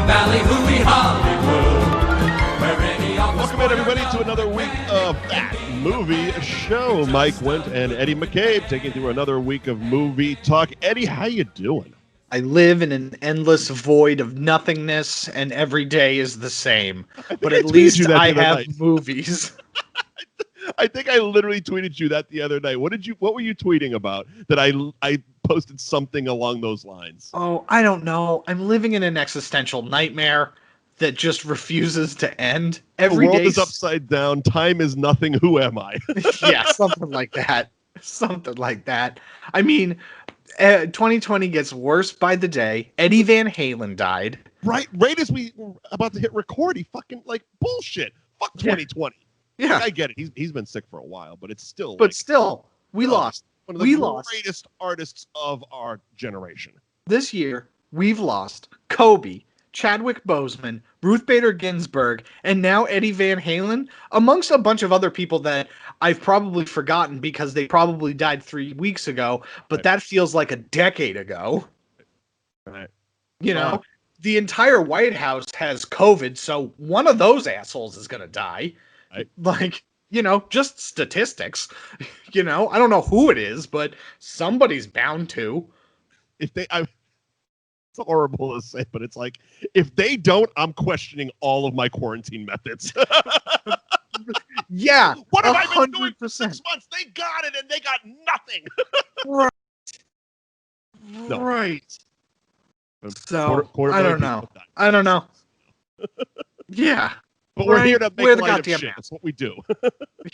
Valley, hooey Hollywood. Where any of us Welcome in, everybody, to another week of That Movie Show. Mike Wendt and Eddie McCabe taking through another week of movie talk. Eddie, how you doing? I live in an endless void of nothingness, and every day is the same. But at least I have movies. I think I literally tweeted you that the other night. What were you tweeting about? That I posted something along those lines. Oh, I don't know. I'm living in an existential nightmare that just refuses to end. The world is upside down. Time is nothing. Who am I? Yeah, something like that. Something like that. I mean, 2020 gets worse by the day. Eddie Van Halen died. Right as we were about to hit record, he fucking bullshit. Fuck 2020. Yeah, I get it. He's been sick for a while, but it's still. But still, we lost. One of the greatest artists of our generation. This year, we've lost Kobe, Chadwick Boseman, Ruth Bader Ginsburg, and now Eddie Van Halen, amongst a bunch of other people that I've probably forgotten because they probably died 3 weeks ago, but that feels like a decade ago. Right. You know, the entire White House has COVID, so one of those assholes is going to die. Right. Just statistics. I don't know who it is, but somebody's bound to. It's horrible to say, but it's like, if they don't, I'm questioning all of my quarantine methods. Yeah. What have I been doing for 6 months? They got it and they got nothing. Right. No. Right. So, I don't know. I don't know. Yeah. But we're here to make light of shit. That's what we do.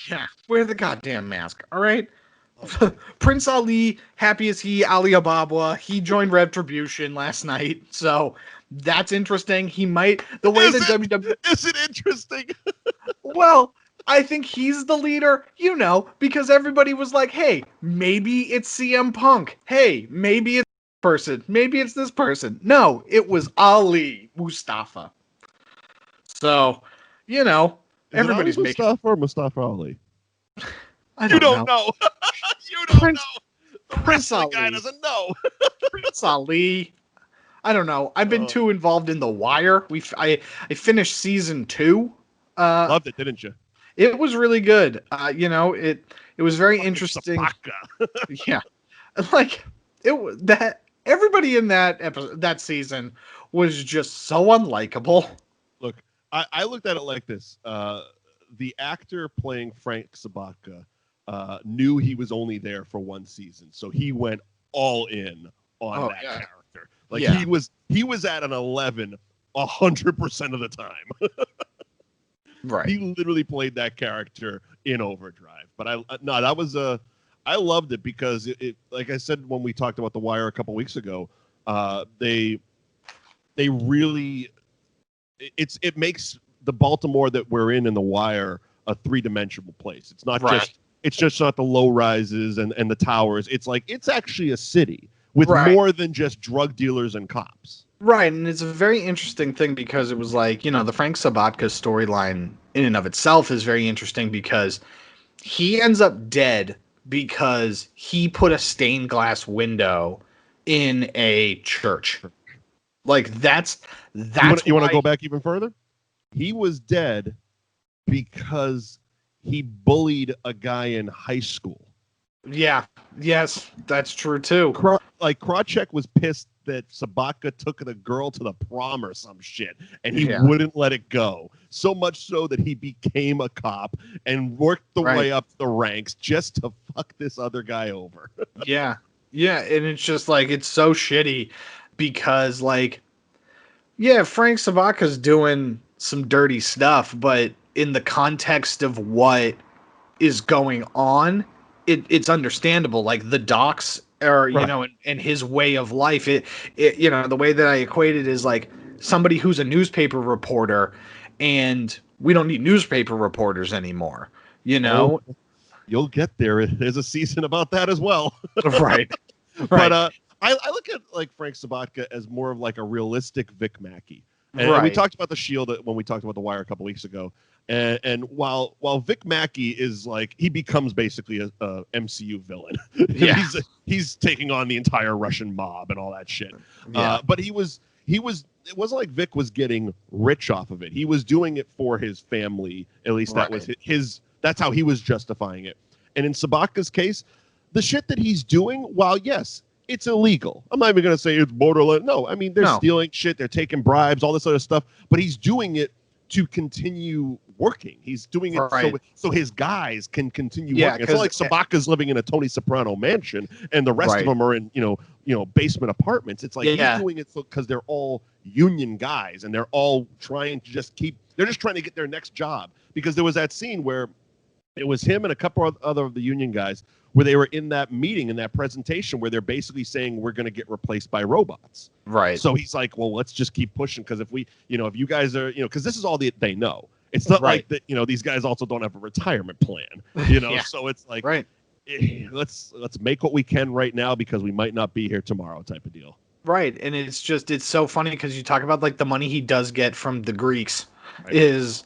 Yeah, wear the goddamn mask, all right? Prince Ali, happy as Ali Ababa, he joined Retribution last night, so that's interesting. He might... WWE... Is it interesting? Well, I think he's the leader, because everybody was like, hey, maybe it's CM Punk. Hey, maybe it's this person. Maybe it's this person. No, it was Ali Mustafa. So... everybody's making Mustafa Ali. I don't know. You don't know. The Prince Ali. guy doesn't know. Prince Ali. I don't know. I've been too involved in The Wire. I finished season 2. Loved it, didn't you? It was really good. It was very interesting. Yeah, that everybody in that season was just so unlikable. Look. I looked at it like this. The actor playing Frank Sabaka knew he was only there for one season, so he went all in on that character. He was at an 11 100% of the time. Right. He literally played that character in overdrive. But I loved it because it like I said when we talked about The Wire a couple weeks ago, they really. It makes the Baltimore that we're in The Wire a three-dimensional place. It's not just not the low rises and the towers. It's actually a city with more than just drug dealers and cops. Right, and it's a very interesting thing because it was the Frank Sabatka storyline in and of itself is very interesting because he ends up dead because he put a stained glass window in a church. That's you want to go back even further? He was dead because he bullied a guy in high school. Yeah. Yes, that's true too. Krawcheck was pissed that Sabaka took the girl to the prom or some shit, and he wouldn't let it go. So much so that he became a cop and worked the way up the ranks just to fuck this other guy over. Yeah, and it's just it's so shitty. Because, Frank Sabaka's doing some dirty stuff, but in the context of what is going on, it's understandable. The docs are, and his way of life. It the way that I equate it is somebody who's a newspaper reporter, and we don't need newspaper reporters anymore. You'll get there. There's a season about that as well. Right. But I look at Frank Sabatka as more of a realistic Vic Mackey. And we talked about The Shield when we talked about The Wire a couple weeks ago. And while Vic Mackey is he becomes basically a MCU villain. He's taking on the entire Russian mob and all that shit. Yeah. But he was it wasn't like Vic was getting rich off of it. He was doing it for his family. At least that was his. That's how he was justifying it. And in Sabaka's case, the shit that he's doing, while yes, it's illegal. I'm not even going to say it's borderline. No, I mean, they're stealing shit. They're taking bribes, all this other stuff. But he's doing it to continue working. He's doing it so his guys can continue working. It's not like Sabaka's living in a Tony Soprano mansion and the rest of them are in, basement apartments. It's like he's doing it because they're all union guys and they're all trying to they're just trying to get their next job. Because there was that scene where it was him and a couple of other of the union guys where they were in that meeting, in that presentation where they're basically saying we're going to get replaced by robots. Right. So he's like, well, let's just keep pushing because if we, if you guys are, because this is all they know. It's not like that, these guys also don't have a retirement plan, so it's like, let's make what we can right now because we might not be here tomorrow type of deal. Right. And it's so funny because you talk about like the money he does get from the Greeks is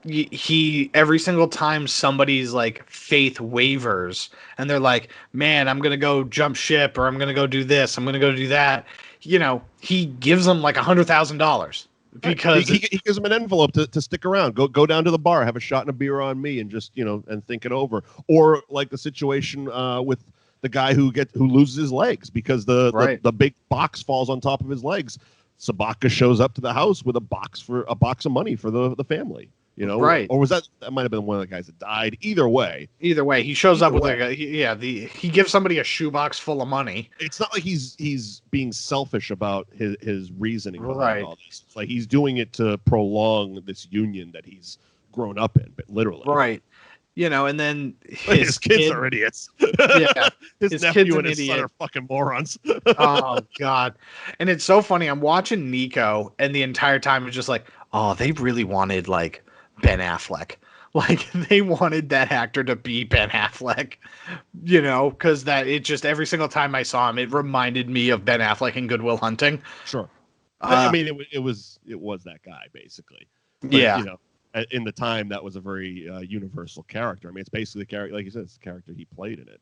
he every single time somebody's like faith wavers and they're like, man, I'm gonna go jump ship or I'm gonna go do this, I'm gonna go do that, he gives them like $100,000 because he gives them an envelope to stick around, go down to the bar, have a shot and a beer on me and just and think it over. Or like the situation with the guy who loses his legs because the big box falls on top of his legs. Sabaka shows up to the house with a box of money for the family. Or was that might have been one of the guys that died? Either way, he shows up with he gives somebody a shoebox full of money. It's not like he's being selfish about his reasoning behind all this. It's like he's doing it to prolong this union that he's grown up in, but literally, and then his kids are idiots. Yeah, his nephew and his son are fucking morons. Oh God, and it's so funny. I'm watching Nico, and the entire time it's just like, oh, they really wanted like Ben Affleck. Like they wanted that actor to be Ben Affleck, because that it just every single time I saw him, it reminded me of Ben Affleck in Good Will Hunting. Sure. I mean, it was that guy basically. But, in the time, that was a very universal character. I mean, it's basically the character, like you said, it's the character he played in it.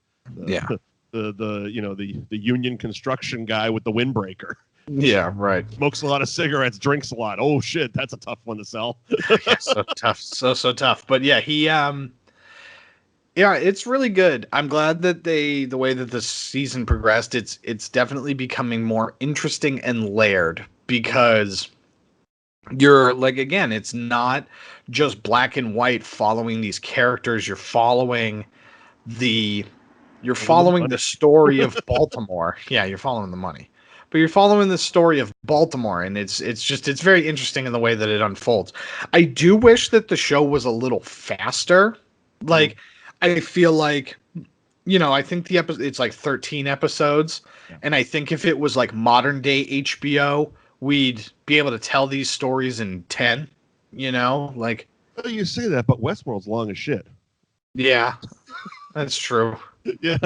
The union construction guy with the windbreaker. Yeah, right. Smokes a lot of cigarettes, drinks a lot. Oh shit, that's a tough one to sell. So tough, so tough. But yeah, he it's really good. I'm glad that the way that the season progressed, it's definitely becoming more interesting and layered because you're like, again, it's not just black and white following these characters. You're following the story of Baltimore. Yeah, you're following the money. But you're following the story of Baltimore, and it's very interesting in the way that it unfolds. I do wish that the show was a little faster. Like, I feel like, I think the episode, it's like 13 episodes, and I think if it was like modern day HBO, we'd be able to tell these stories in 10. Like. Well, you say that, but Westworld's long as shit. Yeah, that's true. Yeah.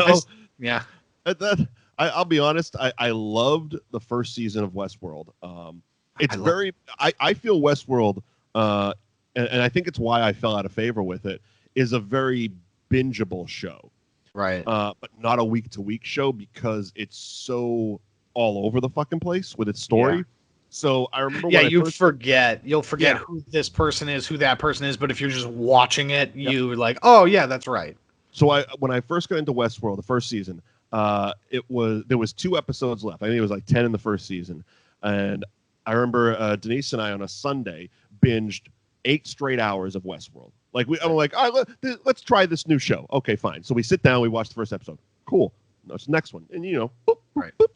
I'll be honest. I loved the first season of Westworld. I feel Westworld, and I think it's why I fell out of favor with it, is a very bingeable show. Right. But not a week-to-week show because it's so all over the fucking place with its story. Yeah. So I remember you'll forget who this person is, who that person is, but if you're just watching it, you're like, oh yeah, that's right. So when I first got into Westworld, the first season, there was 2 episodes left. I think it was like 10 in the first season. And I remember Denise and I on a Sunday binged 8 straight hours of Westworld. I'm like, all right, let's try this new show. Okay, fine. So we sit down, we watch the first episode. Cool. That's the next one. And boop, right. Boop.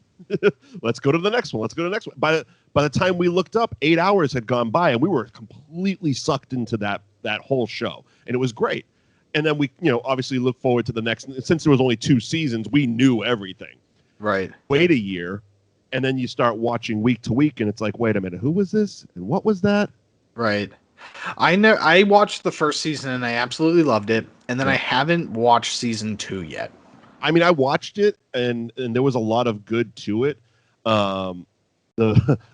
Let's go to the next one. By the time we looked up, 8 hours had gone by and we were completely sucked into that whole show. And it was great. And then we, obviously look forward to the next. Since there was only 2 seasons, we knew everything. Right. Wait a year, and then you start watching week to week, and it's like, wait a minute, who was this, and what was that? Right. I watched the first season, and I absolutely loved it, and then I haven't watched season 2 yet. I mean, I watched it, and there was a lot of good to it.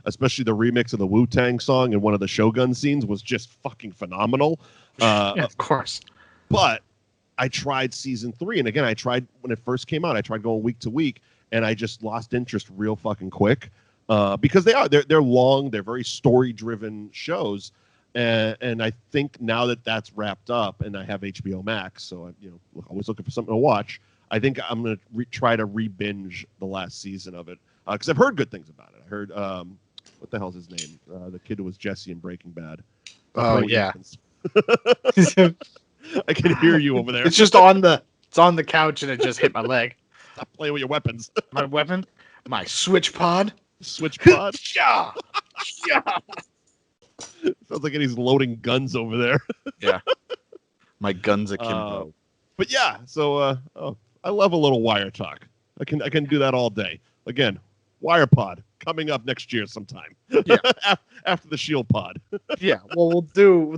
Especially the remix of the Wu-Tang song in one of the Shogun scenes was just fucking phenomenal. Of course. But I tried season 3, and again, I tried when it first came out. I tried going week to week, and I just lost interest real fucking quick. because they're long, they're very story driven shows, and I think now that that's wrapped up, and I have HBO Max, so I'm always looking for something to watch. I think I'm gonna try to re-binge the last season of it because I've heard good things about it. I heard what the hell's his name? The kid who was Jesse in Breaking Bad. Oh yeah. I can hear you over there. It's just on the couch and it just hit my leg. Stop playing with your weapons. My weapon, my switch pod. Switch pod. Yeah. Yeah. Sounds like he's loading guns over there. Yeah. My guns akimbo. But yeah, so I love a little wire talk. I can do that all day. Again, Wire Pod coming up next year sometime. Yeah. After the Shield Pod. Yeah. Well,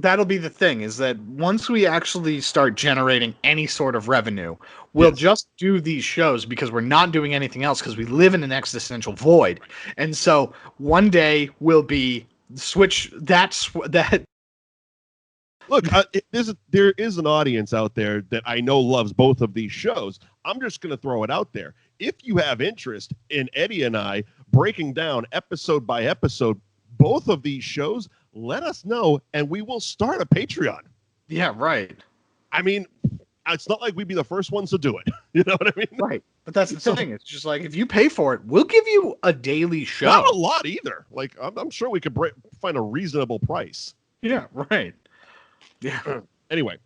that'll be the thing, is that once we actually start generating any sort of revenue, we'll just do these shows because we're not doing anything else because we live in an existential void. And so one day we'll be switch that. Look, there is an audience out there that I know loves both of these shows. I'm just going to throw it out there. If you have interest in Eddie and I breaking down episode by episode both of these shows, let us know, and we will start a Patreon. Yeah, right. I mean, it's not like we'd be the first ones to do it. You know what I mean? Right. But that's the thing. It's just like, if you pay for it, we'll give you a daily show. Not a lot either. Like, I'm sure we could find a reasonable price. Yeah, right. Yeah. Anyway,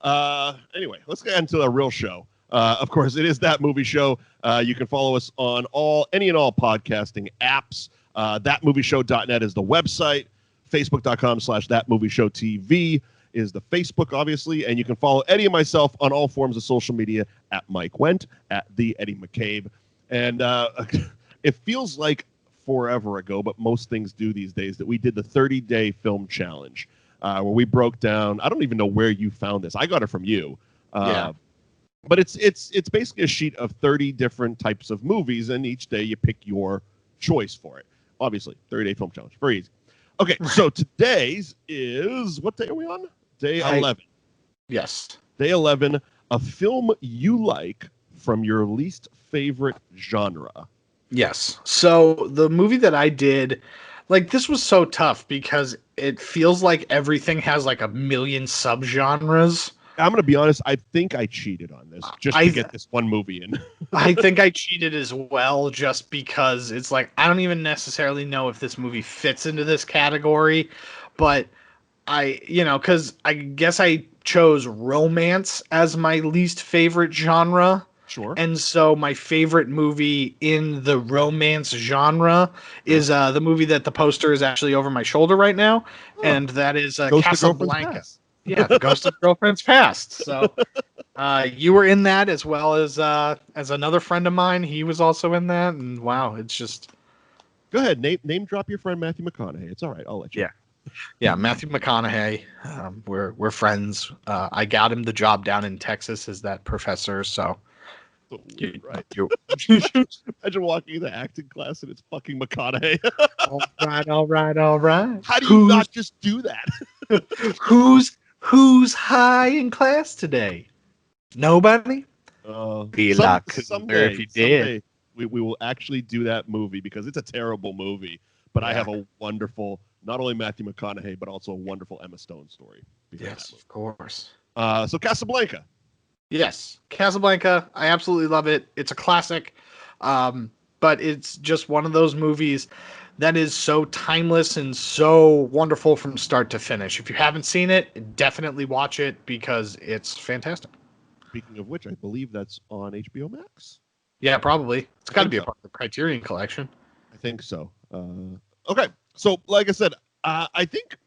let's get into the real show. Of course, it is That Movie Show. You can follow us on any and all podcasting apps. Thatmovieshow.net is the website. Facebook.com/ThatMovieShowTV is the Facebook, obviously. And you can follow Eddie and myself on all forms of social media at Mike Wendt, at the Eddie McCabe. And it feels like forever ago, but most things do these days, that we did the 30-day film challenge. Where we broke down, I don't even know where you found this. I got it from you. Yeah. But it's basically a sheet of 30 different types of movies, and each day you pick your choice for it. Obviously, 30-day film challenge. Very easy. Okay, so today's is, what day are we on? Day 11. Yes. Day 11, a film you like from your least favorite genre. Yes. So the movie that I did, like, this was so tough because it feels like everything has like a million subgenres. I'm going to be honest, I think I cheated on this just to get this one movie in. I think I cheated as well, just because it's like, I don't even necessarily know if this movie fits into this category, but because I guess I chose romance as my least favorite genre. Sure. And so my favorite movie in the romance genre is the movie that the poster is actually over my shoulder right now, and that is Casablanca. Yeah, the Ghost of Girlfriend's Past. So you were in that, as well as another friend of mine. He was also in that, and wow, it's just. Go ahead, name drop your friend Matthew McConaughey. It's all right, I'll let you. Yeah, Matthew McConaughey. We're friends. I got him the job down in Texas as that professor. So. Right. Imagine walking into acting class and it's fucking McConaughey. All right. How do you not just do that? Who's high in class today? Nobody? Be luck. Someday, if you did. We will actually do that movie because it's a terrible movie. But I have a wonderful, not only Matthew McConaughey, but also a wonderful Emma Stone story. Yes, of course. So Casablanca. Yes, Casablanca. I absolutely love it. It's a classic, but it's just one of those movies that is so timeless and so wonderful from start to finish. If you haven't seen it, definitely watch it because it's fantastic. Speaking of which, I believe that's on HBO Max. Yeah, probably. It's got to be a part of the Criterion Collection. I think so. Okay, so like I said, I think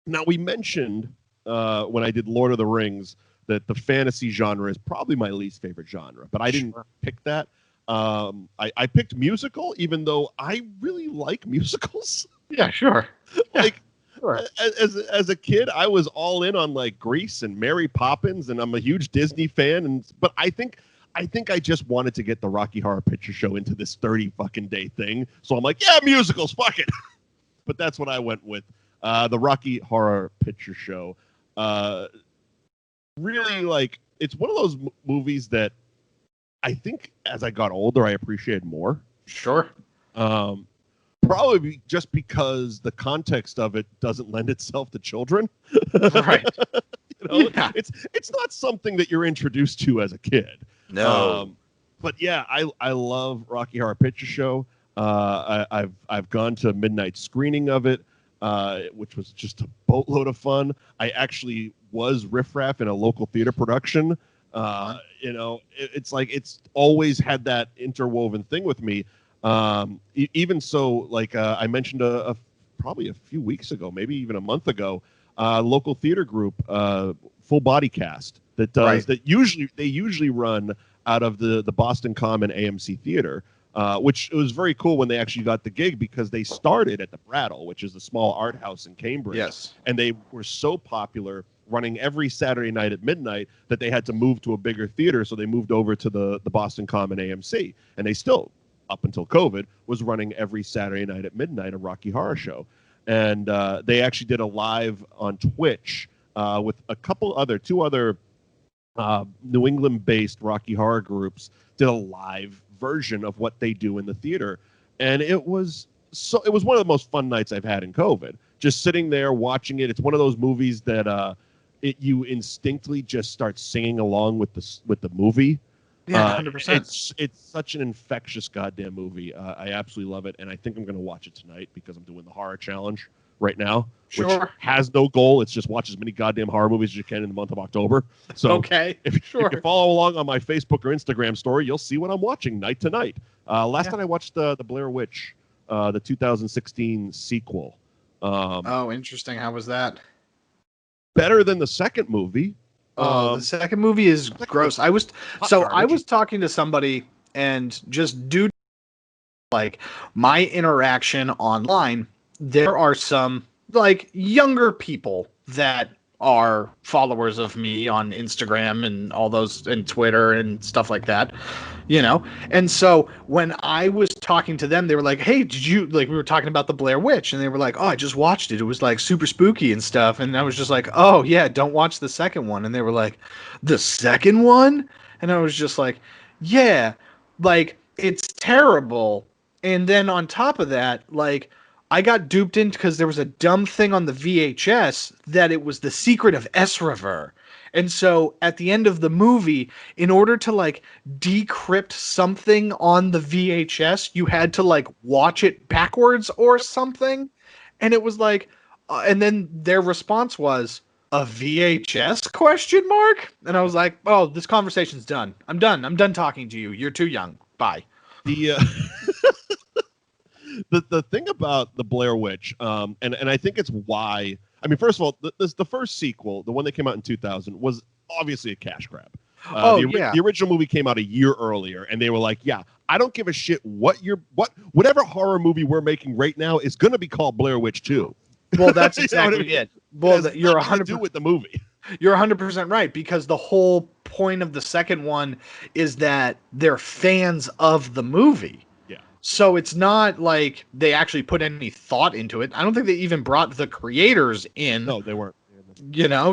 now we mentioned when I did Lord of the Rings that the fantasy genre is probably my least favorite genre, but I didn't pick that. I picked musical, even though I really like musicals. Yeah, sure. Sure. As a kid, I was all in on like Grease and Mary Poppins, and I'm a huge Disney fan. But I think I just wanted to get the Rocky Horror Picture Show into this 30 fucking day thing. So I'm like, yeah, musicals, fuck it. But that's what I went with. The Rocky Horror Picture Show. Really, like, it's one of those movies that I think as I got older, I appreciated more. Sure. Probably just because the context of it doesn't lend itself to children. Right. Yeah. It's not something that you're introduced to as a kid. No. But yeah, I love Rocky Horror Picture Show. I've gone to a midnight screening of it, which was just a boatload of fun. I actually was riffraff in a local theater production. It's like it's always had that interwoven thing with me. Even so, like I mentioned probably a few weeks ago, maybe even a month ago, local theater group, Full Body Cast, that does that. They usually run out of the Boston Common AMC Theater, which was very cool when they actually got the gig, because they started at the Brattle, which is a small art house in Cambridge. Yes. And they were so popular, running every Saturday night at midnight, that they had to move to a bigger theater. So they moved over to the Boston Common AMC, and they still, up until COVID, was running every Saturday night at midnight a Rocky Horror Show. And they actually did a live on Twitch with two other New England-based Rocky Horror groups, did a live version of what they do in the theater. And it was one of the most fun nights I've had in COVID. Just sitting there watching it. It's one of those movies that you instinctively just start singing along with the movie. Yeah, 100%. It's such an infectious goddamn movie. I absolutely love it, and I think I'm going to watch it tonight, because I'm doing the horror challenge right now, which has no goal. It's just watch as many goddamn horror movies as you can in the month of October. So if you follow along on my Facebook or Instagram story, you'll see what I'm watching night to night. Last night I watched the Blair Witch, the 2016 sequel. Interesting. How was that? Better than the second movie. The second movie is gross. I was talking to somebody, and just due to like my interaction online, there are some like younger people that are followers of me on Instagram and all those, and Twitter and stuff like that, And so when I was talking to them, they were like, "Hey, did you we were talking about the Blair Witch?" And they were like, "Oh, I just watched it. It was like super spooky and stuff." And I was just like, "Oh yeah, don't watch the second one." And they were like, "The second one?" And I was just like, "Yeah, like it's terrible." And then on top of that, like, I got duped in because there was a dumb thing on the VHS that it was The Secret of Esriver. And so at the end of the movie, in order to like decrypt something on the VHS, you had to like watch it backwards or something. And it was like, and then their response was, "A VHS question mark?" And I was like, "Oh, this conversation's done. I'm done talking to you. You're too young. Bye." The thing about the Blair Witch, and I think it's why. I mean, first of all, the first sequel, the one that came out in 2000, was obviously a cash grab. The original movie came out a year earlier, and they were like, "Yeah, I don't give a shit whatever horror movie we're making right now is going to be called Blair Witch 2." Well, that's exactly it. Well, you're 100% do with the movie. You're 100% right, because the whole point of the second one is that they're fans of the movie. So it's not like they actually put any thought into it. I don't think they even brought the creators in. No, they weren't.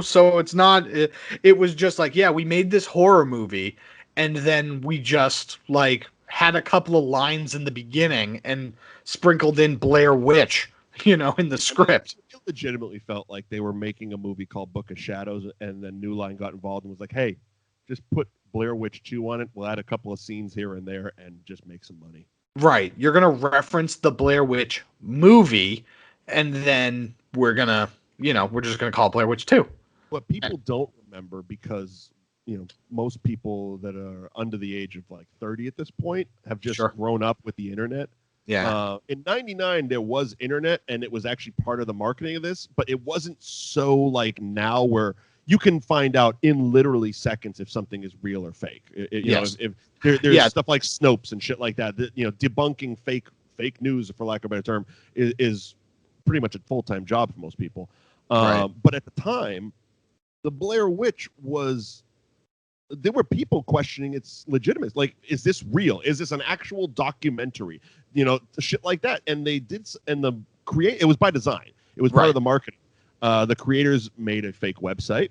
So it's not, it was just like, yeah, we made this horror movie, and then we just like had a couple of lines in the beginning and sprinkled in Blair Witch, in the script. It legitimately felt like they were making a movie called Book of Shadows, and then New Line got involved and was like, "Hey, just put Blair Witch 2 on it. We'll add a couple of scenes here and there and just make some money." Right. You're going to reference the Blair Witch movie, and then we're going to, we're just going to call it Blair Witch 2. What people don't remember, because, most people that are under the age of like 30 at this point have just grown up with the internet. Yeah. In 99, there was internet, and it was actually part of the marketing of this, but it wasn't so like now where you can find out in literally seconds if something is real or fake. If there's stuff like Snopes and shit like that, debunking fake news, for lack of a better term, is pretty much a full-time job for most people. But at the time, the Blair Witch there were people questioning its legitimacy. Like, is this real? Is this an actual documentary? Shit like that. And they did, and it was by design. It was part of the marketing. The creators made a fake website,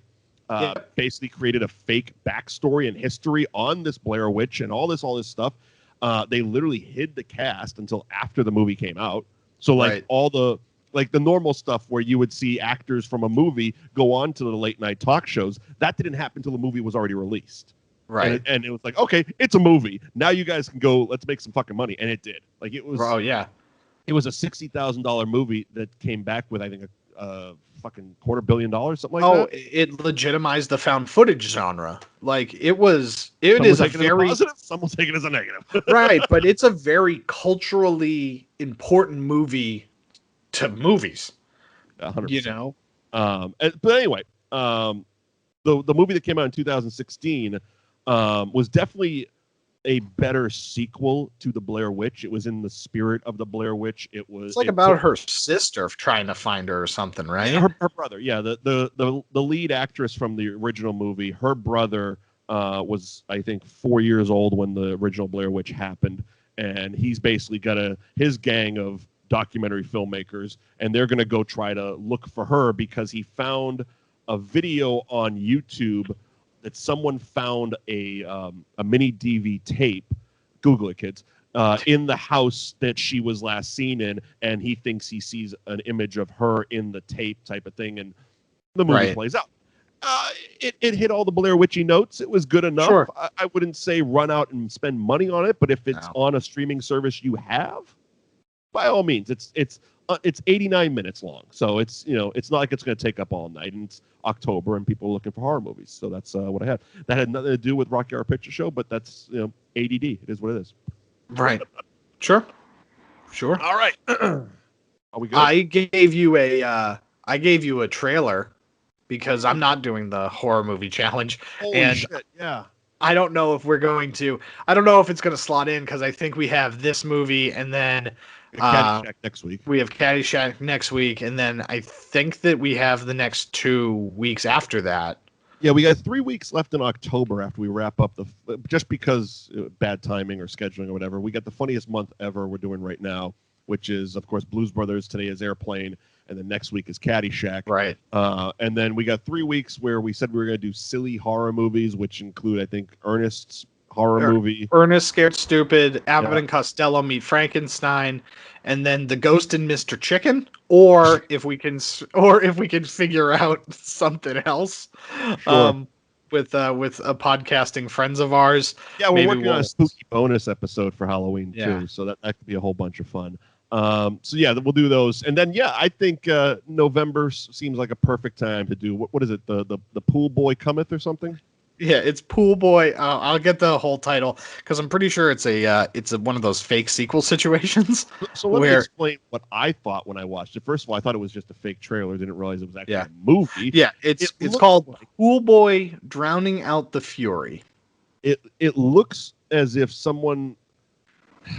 basically created a fake backstory and history on this Blair Witch and all this stuff. They literally hid the cast until after the movie came out. So like Right. all the normal stuff where you would see actors from a movie go on to the late night talk shows, that didn't happen until the movie was already released. Right. And it was like, okay, it's a movie. Now you guys can go, let's make some fucking money. And it did. Like it was Oh yeah. It was a $60,000 movie that came back with, I think, a fucking $250 million, something like that. It legitimized the found footage genre. Like it is Some will a take it as very positive, some will take it as a negative. right, but it's a very culturally important movie to movies. 100%. You know? But anyway, the movie that came out in 2016 was definitely a better sequel to the Blair Witch. It was in the spirit of the Blair Witch. It's like about her sister trying to find her or something, right? Her brother. Yeah, the lead actress from the original movie, her brother was, I think, 4 years old when the original Blair Witch happened, and he's basically got his gang of documentary filmmakers, and they're going to go try to look for her because he found a video on YouTube that someone found a mini DV tape. Google it, kids. In the house that she was last seen in, and he thinks he sees an image of her in the tape type of thing, and the movie plays out. It hit all the Blair Witchy notes. It was good enough. Sure. I wouldn't say run out and spend money on it, but if it's on a streaming service you have, by all means, it's 89 minutes long, so it's not like it's going to take up all night, and it's October and people are looking for horror movies, so that's what I had. That had nothing to do with Rocky Horror Picture Show, but that's ADD. It is what it is. Right. Sure. All right. Are we good? I gave you a trailer because I'm not doing the horror movie challenge. Holy shit! Yeah. I don't know if it's going to slot in because I think we have this movie and then Caddyshack next week. We have Caddyshack next week, and then I think that we have the next 2 weeks after that. Yeah, we got 3 weeks left in October after we wrap up just because bad timing or scheduling or whatever. We got the funniest month ever we're doing right now, which is, of course, Blues Brothers. Today is Airplane, and then next week is Caddyshack. Right. And then we got 3 weeks where we said we were going to do silly horror movies, which include, I think, Ernest's horror movie. Ernest Scared Stupid, Abbott and Costello Meet Frankenstein, and then The Ghost and Mr. Chicken, or if we can figure out something else. Sure. With a podcasting friends of ours. Yeah, we're working on a spooky bonus episode for Halloween too, so that could be a whole bunch of fun. So yeah, we'll do those, and then I think November seems like a perfect time to do what is it, the Pool Boy Cometh or something? Yeah, it's Pool Boy. I'll get the whole title because I'm pretty sure it's one of those fake sequel situations. So let me explain what I thought when I watched it. First of all, I thought it was just a fake trailer. Didn't realize it was actually a movie. Yeah, it's called Pool Boy Drowning Out the Fury. It looks as if someone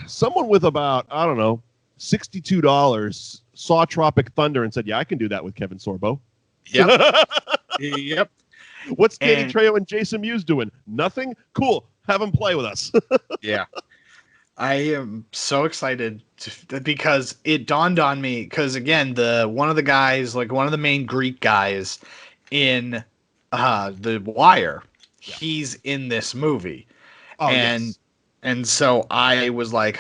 with about, I don't know, $62 saw Tropic Thunder and said, "Yeah, I can do that with Kevin Sorbo." Yep. Yep. What's Danny Trejo and Jason Mewes doing? Nothing? Cool. Have them play with us. Yeah. I am so excited because it dawned on me because, again, one of the main Greek guys in The Wire, he's in this movie. Oh, yes. And so I was like,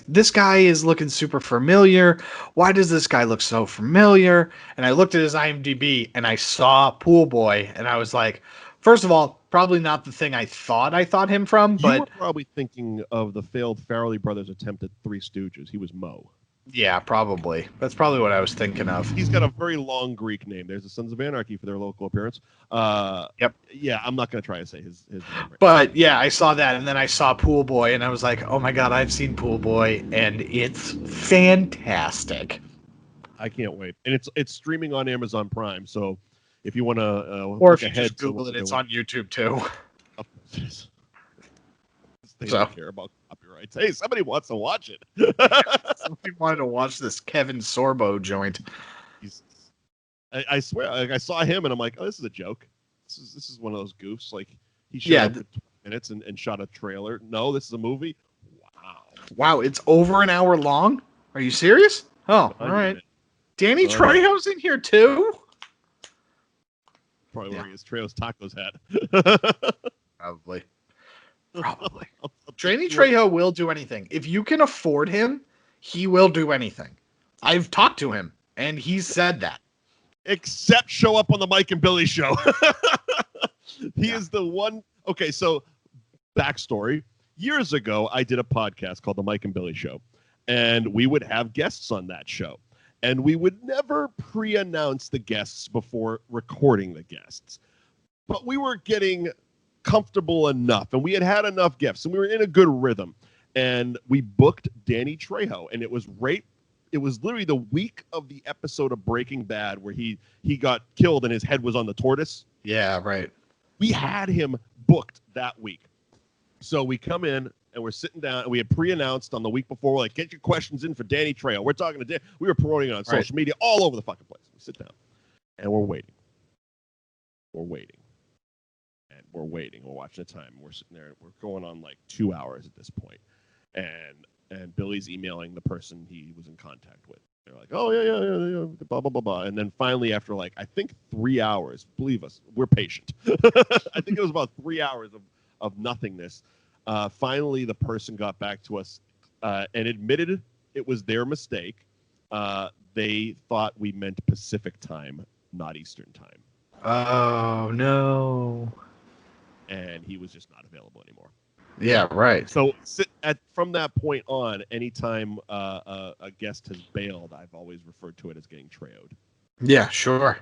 this guy is looking super familiar. Why does this guy look so familiar? And I looked at his IMDb and I saw Pool Boy and I was like, first of all, probably not the thing I thought him from, but you were probably thinking of the failed Farrelly brothers attempt at Three Stooges. He was Mo. Yeah, probably. That's probably what I was thinking of. He's got a very long Greek name. There's the Sons of Anarchy for their local appearance. Yep. Yeah, I'm not going to try to say his name right But yeah, I saw that, and then I saw Pool Boy, and I was like, oh my god, I've seen Pool Boy, and it's fantastic. I can't wait. And it's streaming on Amazon Prime, so if you want to or if you just Google it, it's on YouTube too. They don't care about copyrights. Hey, somebody wants to watch it. Somebody wanted to watch this Kevin Sorbo joint. I swear, I saw him and I'm like, oh, this is a joke. This is one of those goofs. Like he showed up for 20 minutes and shot a trailer. No, this is a movie. Wow, it's over an hour long. Are you serious? Oh, all right. Danny Trejo's in here too. Probably wearing his Trejo's Tacos hat. Probably. Danny Trejo will do anything. If you can afford him, he will do anything. I've talked to him, and he's said that. Except show up on the Mike and Billy show. He is the one. Okay, so backstory. Years ago, I did a podcast called The Mike and Billy Show, and we would have guests on that show. And we would never pre-announce the guests before recording the guests. But we were getting comfortable enough, and we had enough guests, and we were in a good rhythm. And we booked Danny Trejo, and it was literally the week of the episode of Breaking Bad where he got killed and his head was on the tortoise. Yeah, right. We had him booked that week. So we come in and we're sitting down and we had pre-announced on the week before, like, get your questions in for Danny Trejo. We're talking to Dan. We were promoting it on social media all over the fucking place. We sit down and we're waiting. We're waiting. And we're waiting. We're watching the time. We're sitting there and we're going on like 2 hours at this point. And Billy's emailing the person he was in contact with. They're like, oh, yeah, blah, blah, blah, blah. And then finally, after like, I think 3 hours, believe us, we're patient. I think it was about 3 hours of nothingness. Finally, the person got back to us and admitted it was their mistake. They thought we meant Pacific time, not Eastern time. Oh, no. And he was just not available anymore. Yeah, right. So from that point on, anytime a guest has bailed, I've always referred to it as getting trailed. Yeah, sure.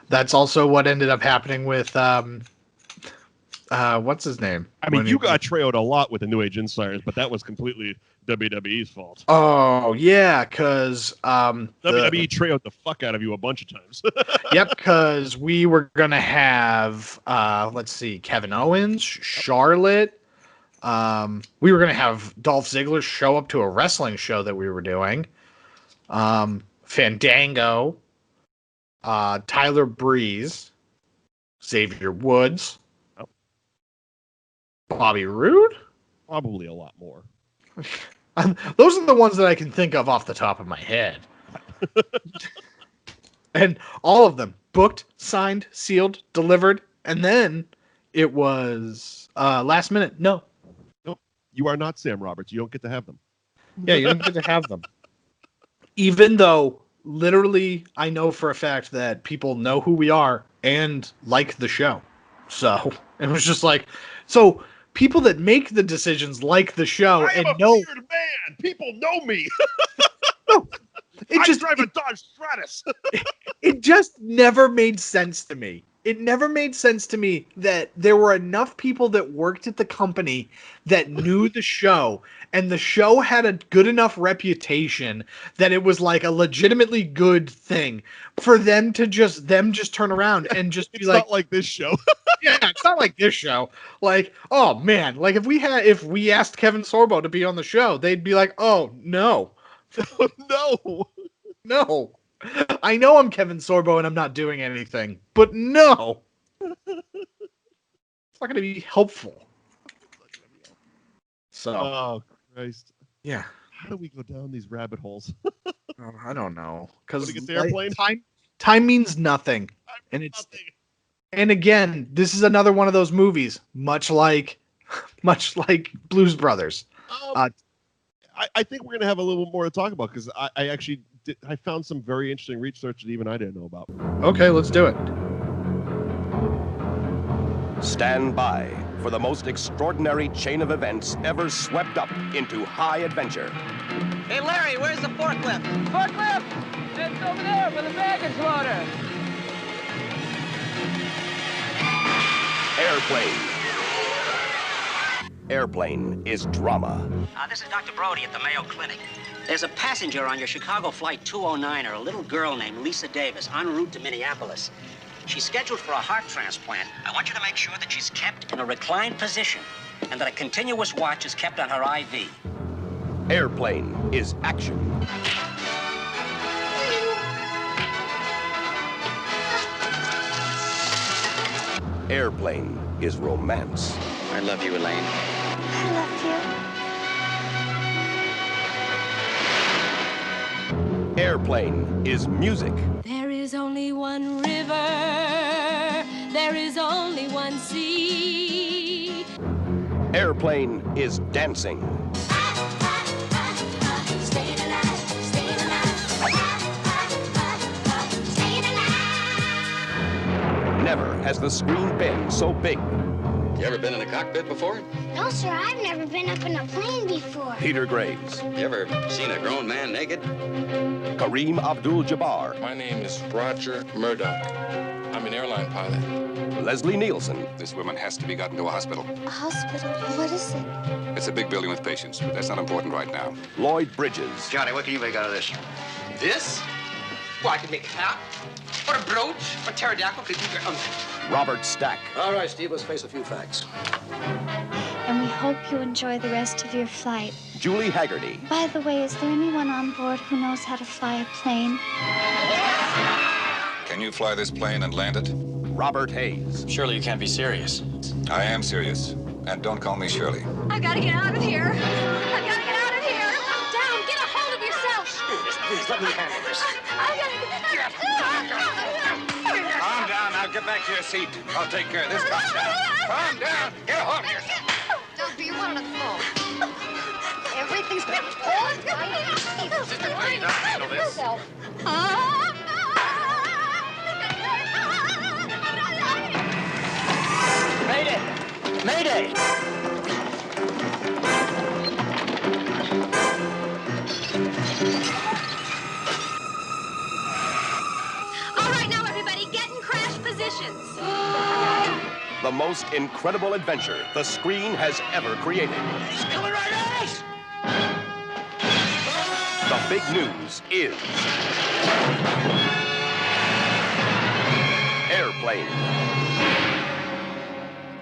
That's also what ended up happening with what's his name? I mean, you got trailed a lot with the New Age Insiders, but that was completely WWE's fault. Oh, yeah, because WWE trailed the fuck out of you a bunch of times. Yep, because we were going to have, let's see, Kevin Owens, Charlotte. We were going to have Dolph Ziggler show up to a wrestling show that we were doing. Fandango, Tyler Breeze, Xavier Woods, Bobby Roode? Probably a lot more. Those are the ones that I can think of off the top of my head. And all of them booked, signed, sealed, delivered, and then it was last minute. No, you are not Sam Roberts. You don't get to have them. Yeah, you don't get to have them. Even though, literally, I know for a fact that people know who we are and like the show. So it was just like, so people that make the decisions like the show I am and a know. weird man. People know me. No, I drive a Dodge Stratus. It just never made sense to me. It never made sense to me that there were enough people that worked at the company that knew the show, and the show had a good enough reputation that it was like a legitimately good thing for them to just turn around and just be it's like, not like this show. yeah, it's not like this show. Like, oh man, like if we asked Kevin Sorbo to be on the show, they'd be like, oh no. No. I know I'm Kevin Sorbo and I'm not doing anything, but no. It's not going to be helpful. So. Oh, Christ. Yeah. How do we go down these rabbit holes? I don't know. Because airplane? Time means nothing. And again, this is another one of those movies, much like Blues Brothers. I think we're going to have a little more to talk about because I actually I found some very interesting research that even I didn't know about. Okay, let's do it. Stand by for the most extraordinary chain of events ever swept up into high adventure. Hey, Larry, where's the forklift? Forklift? It's over there with the baggage loader. Airplane is drama. This is Dr. Brody at the Mayo Clinic. There's a passenger on your Chicago Flight 209, a little girl named Lisa Davis, en route to Minneapolis. She's scheduled for a heart transplant. I want you to make sure that she's kept in a reclined position and that a continuous watch is kept on her IV. Airplane is action. Airplane is romance. I love you, Elaine. I love you. Airplane is music. There is only one river, there is only one sea. Airplane is dancing. Never has the screen been so big. You ever been in a cockpit before? No, sir, I've never been up in a plane before. Peter Graves, You ever seen a grown man naked? KAREEM Abdul-Jabbar, My name is Roger Murdoch. I'm an airline pilot. Leslie Nielsen, This woman has to be gotten to a hospital. A hospital? What is it? It's a big building with patients, but that's not important right now. Lloyd Bridges, Johnny, what can you make out of this? This? Well, I could make a hat, or a brooch, or pterodactyl. Robert Stack, All right, Steve, let's face a few facts. And we hope you enjoy the rest of your flight. Julie Hagerty, By the way, is there anyone on board who knows how to fly a plane? Can you fly this plane and land it? Robert Hayes, Surely you can't be serious. I am serious. And don't call me Shirley. I gotta get out of here. I gotta get out of here. Down, get a hold of yourself. Please, let me handle this. I gotta Calm down. Now get back to your seat. I'll take care of this. Calm down. Calm down. Get a hold of yourself. Don't be one on the phone. Everything's been all right. Sister, please, I'll handle this. Mayday! Mayday! All right, now everybody, get in crash positions. the most incredible adventure the screen has ever created. He's coming right at us! The big news is Airplane.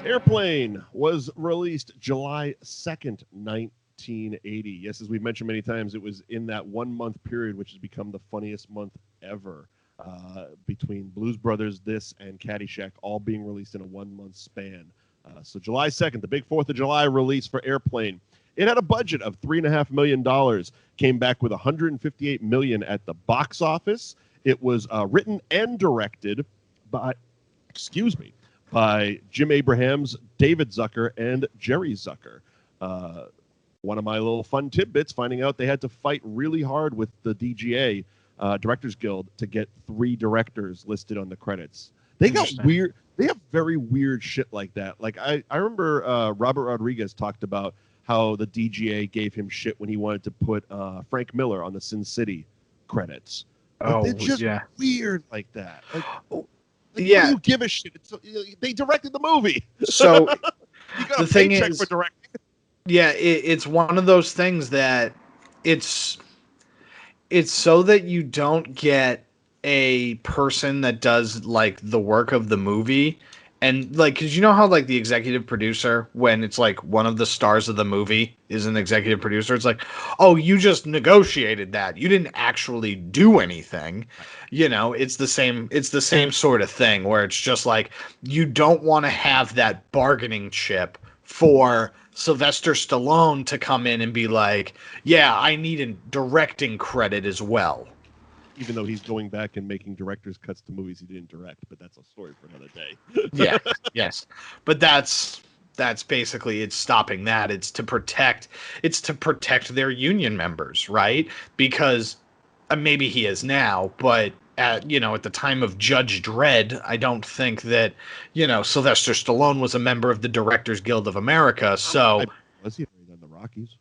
Airplane was released July 2nd, 1980. Yes, as we've mentioned many times, it was in that 1 month period, which has become the funniest month ever, between Blues Brothers, this, and Caddyshack, all being released in a 1 month span. So July 2nd, the big 4th of July release for Airplane. It had a budget of $3.5 million, came back with $158 million at the box office. It was written and directed by, by Jim Abrahams, David Zucker, and Jerry Zucker. One of my little fun tidbits, finding out they had to fight really hard with the DGA, Directors Guild, to get 3 directors listed on the credits. They got weird. They have very weird shit like that. Like I remember Robert Rodriguez talked about how the DGA gave him shit when he wanted to put Frank Miller on the Sin City credits. Like, they're just weird like that. Like, yeah, who give a shit? They directed the movie. So you got the a thing paycheck is, for directing. yeah, it's one of those things that it's so that you don't get a person that does like the work of the movie. And like, cause you know how like the executive producer, when it's like one of the stars of the movie is an executive producer, it's like, oh, you just negotiated that. You didn't actually do anything. You know, it's the same sort of thing where it's just like, you don't want to have that bargaining chip for Sylvester Stallone to come in and be like, yeah, I need a directing credit as well. Even though he's going back and making director's cuts to movies he didn't direct, but that's a story for another day. Yeah, yes. But that's basically, it's stopping that. It's to protect their union members, right? Because maybe he is now, but at the time of Judge Dredd, I don't think that, Sylvester Stallone was a member of the Directors Guild of America. So was he on the Rockies?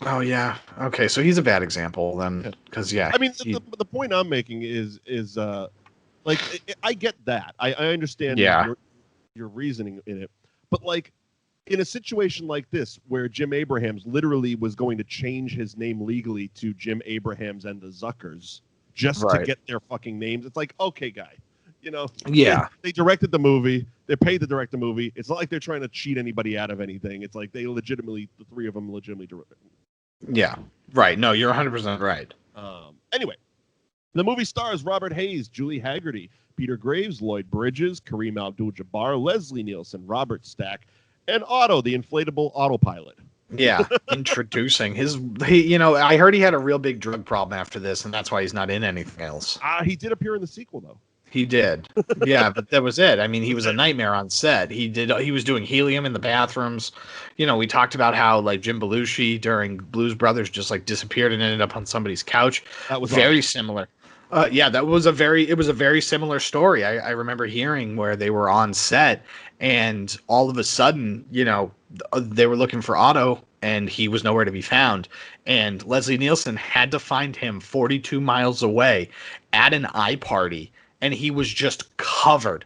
Oh yeah. Okay, so he's a bad example then, because I mean, the point I'm making is like, I get that. I understand your reasoning in it, but like in a situation like this where Jim Abrahams literally was going to change his name legally to Jim Abrahams and the Zuckers just to get their fucking names, it's like, okay, guy, they directed the movie, they're paid to direct the movie. It's not like they're trying to cheat anybody out of anything. It's like the 3 of them legitimately directed. Yeah, right. No, you're 100% right. Anyway, the movie stars Robert Hayes, Julie Hagerty, Peter Graves, Lloyd Bridges, KAREEM Abdul-Jabbar, Leslie Nielsen, Robert Stack, and Otto, the inflatable autopilot. Yeah, introducing I heard he had a real big drug problem after this, and that's why he's not in anything else. He did appear in the sequel, though. He did. Yeah, but that was it. I mean, he was a nightmare on set. He was doing helium in the bathrooms. You know, we talked about how like Jim Belushi during Blues Brothers just like disappeared and ended up on somebody's couch. That was very awesome. similar. Yeah, it was a very similar story. I remember hearing where they were on set and all of a sudden, you know, they were looking for Otto and he was nowhere to be found. And Leslie Nielsen had to find him 42 miles away at an eye party. And he was just covered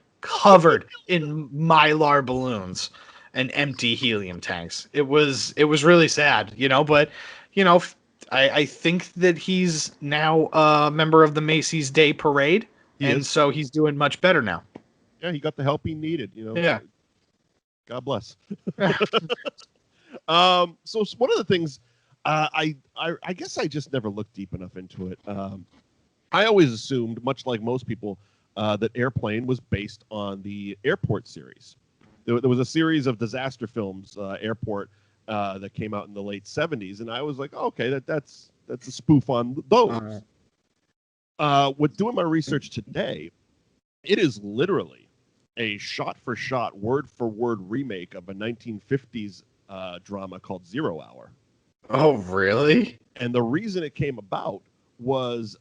in Mylar balloons and empty helium tanks. It was really sad, you know, but you know, I think that he's now a member of the Macy's Day Parade, so he's doing much better now. Yeah, he got the help he needed, you know. Yeah. God bless. So one of the things I guess I just never looked deep enough into it. I always assumed, much like most people, that Airplane was based on the Airport series. There was a series of disaster films, Airport, that came out in the late 70s, and I was like, oh, okay, that's a spoof on those. With doing my research today, it is literally a shot-for-shot, word-for-word remake of a 1950s drama called 0 Hour. Oh, really? And the reason it came about was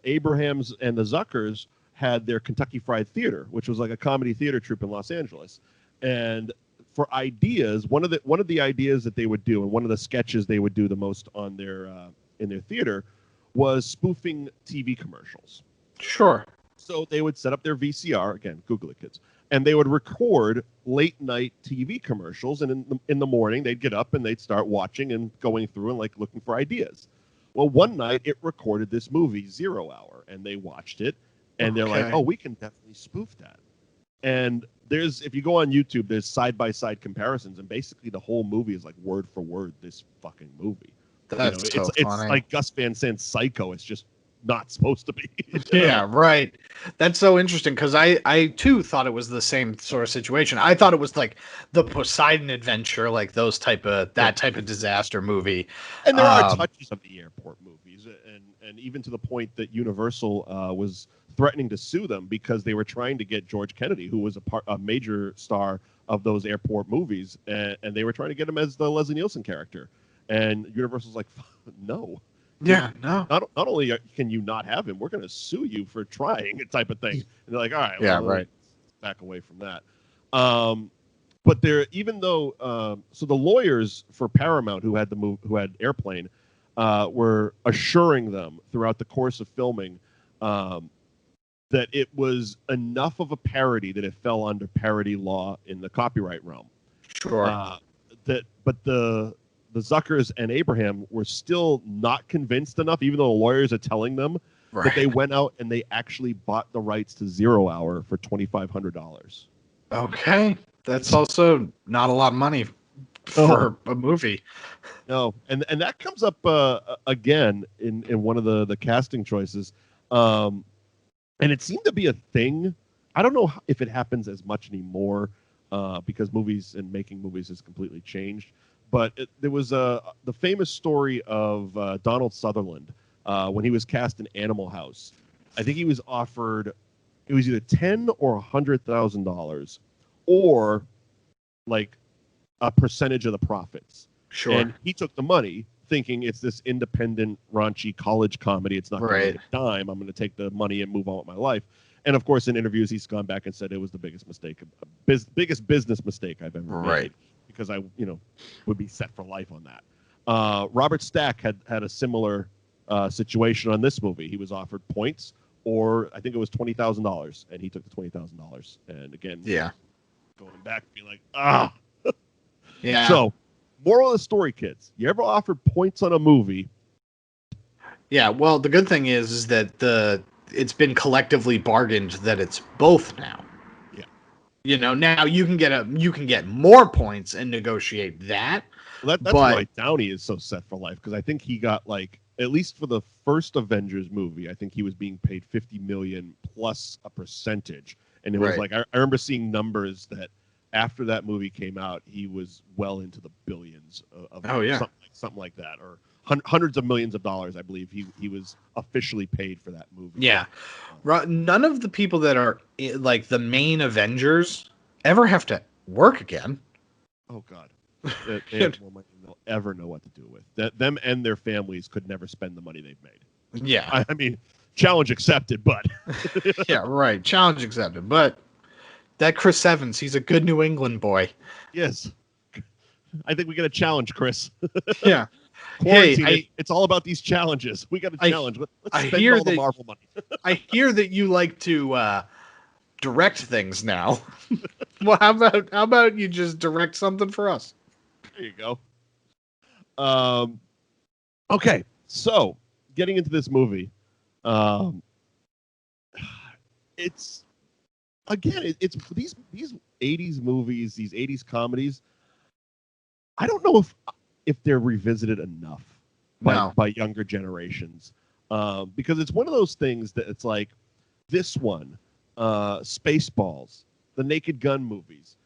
Abrahams and the Zuckers had their Kentucky Fried Theater, which was like a comedy theater troupe in Los Angeles. And for ideas, one of the ideas that they would do, and one of the sketches they would do the most on their in their theater, was spoofing TV commercials. Sure. So they would set up their VCR, again, Google it, kids, and they would record late night TV commercials. And in the morning, they'd get up and they'd start watching and going through and like looking for ideas. Well, one night it recorded this movie, 0 Hour, and they watched it, and they're like, "Oh, we can definitely spoof that." And if you go on YouTube, there's side-by-side comparisons, and basically the whole movie is like word for word this fucking movie. That's you know, so it's funny. like Gus Van Sant's Psycho. It's just not supposed to be. Yeah, right. That's so interesting because I too thought it was the same sort of situation. I thought it was like the Poseidon Adventure, like that type of disaster movie. And there are touches of the Airport movies, and even to the point that Universal was threatening to sue them because they were trying to get George Kennedy, who was a major star of those Airport movies, and they were trying to get him as the Leslie Nielsen character. And Universal's like, no. Yeah, no. Not only can you not have him, we're going to sue you for trying, type of thing. And they're like, all right, yeah, well, right. Back away from that. But there, even though, so the lawyers for Paramount who had Airplane, were assuring them throughout the course of filming that it was enough of a parody that it fell under parody law in the copyright realm. Sure. But the Zuckers and Abraham were still not convinced enough, even though the lawyers are telling them, that they went out and they actually bought the rights to 0 Hour for $2,500. Okay. That's also not a lot of money for a movie. No, and that comes up again in one of the casting choices. And it seemed to be a thing. I don't know if it happens as much anymore because movies and making movies has completely changed. But there was the famous story of Donald Sutherland when he was cast in Animal House. I think he was offered, it was either $10,000 or $100,000, or like a percentage of the profits. Sure. And he took the money, thinking it's this independent, raunchy college comedy. It's not going to make a dime. I'm going to take the money and move on with my life. And of course, in interviews, he's gone back and said it was the biggest mistake, biggest business mistake I've ever made. Because I, would be set for life on that. Robert Stack had a similar situation on this movie. He was offered points, or I think it was $20,000, and he took the $20,000. And again, going back, be like, yeah. So, moral of the story, kids: you ever offered points on a movie? Yeah. Well, the good thing is that it's been collectively bargained that it's both now. Now you can get more points and negotiate that. Well, that's why Downey is so set for life, because I think he got, like, at least for the first Avengers movie, I think he was being paid $50 million plus a percentage, and it was like I remember seeing numbers that after that movie came out, he was well into the billions of something like that, or hundreds of millions of dollars, I believe he was officially paid for that movie. Yeah. None of the people that are like the main Avengers ever have to work again. Oh God, they have more money than they'll ever know what to do with. Them and their families could never spend the money they've made. Yeah. I mean, challenge accepted, but yeah, right. Challenge accepted. But that Chris Evans, he's a good New England boy. Yes. I think we got a challenge, Chris. Yeah. Quarantine, Hey, it's all about these challenges. We got a challenge. Let's spend all the Marvel money. I hear that you like to direct things now. Well, how about you just direct something for us? There you go. Okay, so getting into this movie, it's these 80s movies, these 80s comedies. I don't know if they're revisited enough by younger generations, because it's one of those things that it's like this one, Spaceballs, the Naked Gun movies.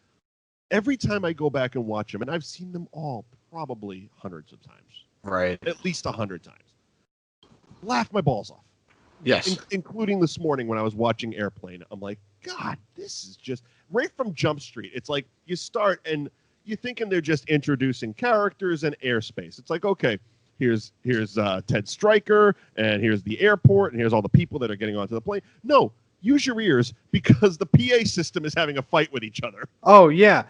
Every time I go back and watch them, and I've seen them all probably hundreds of times, right? At least 100 times. Laugh my balls off. Yes, including this morning when I was watching Airplane. I'm like, God, this is just right from Jump Street. It's like you start and you're thinking they're just introducing characters and airspace. It's like, okay, here's Ted Stryker, and here's the airport, and here's all the people that are getting onto the plane. No, use your ears, because the PA system is having a fight with each other. Oh yeah,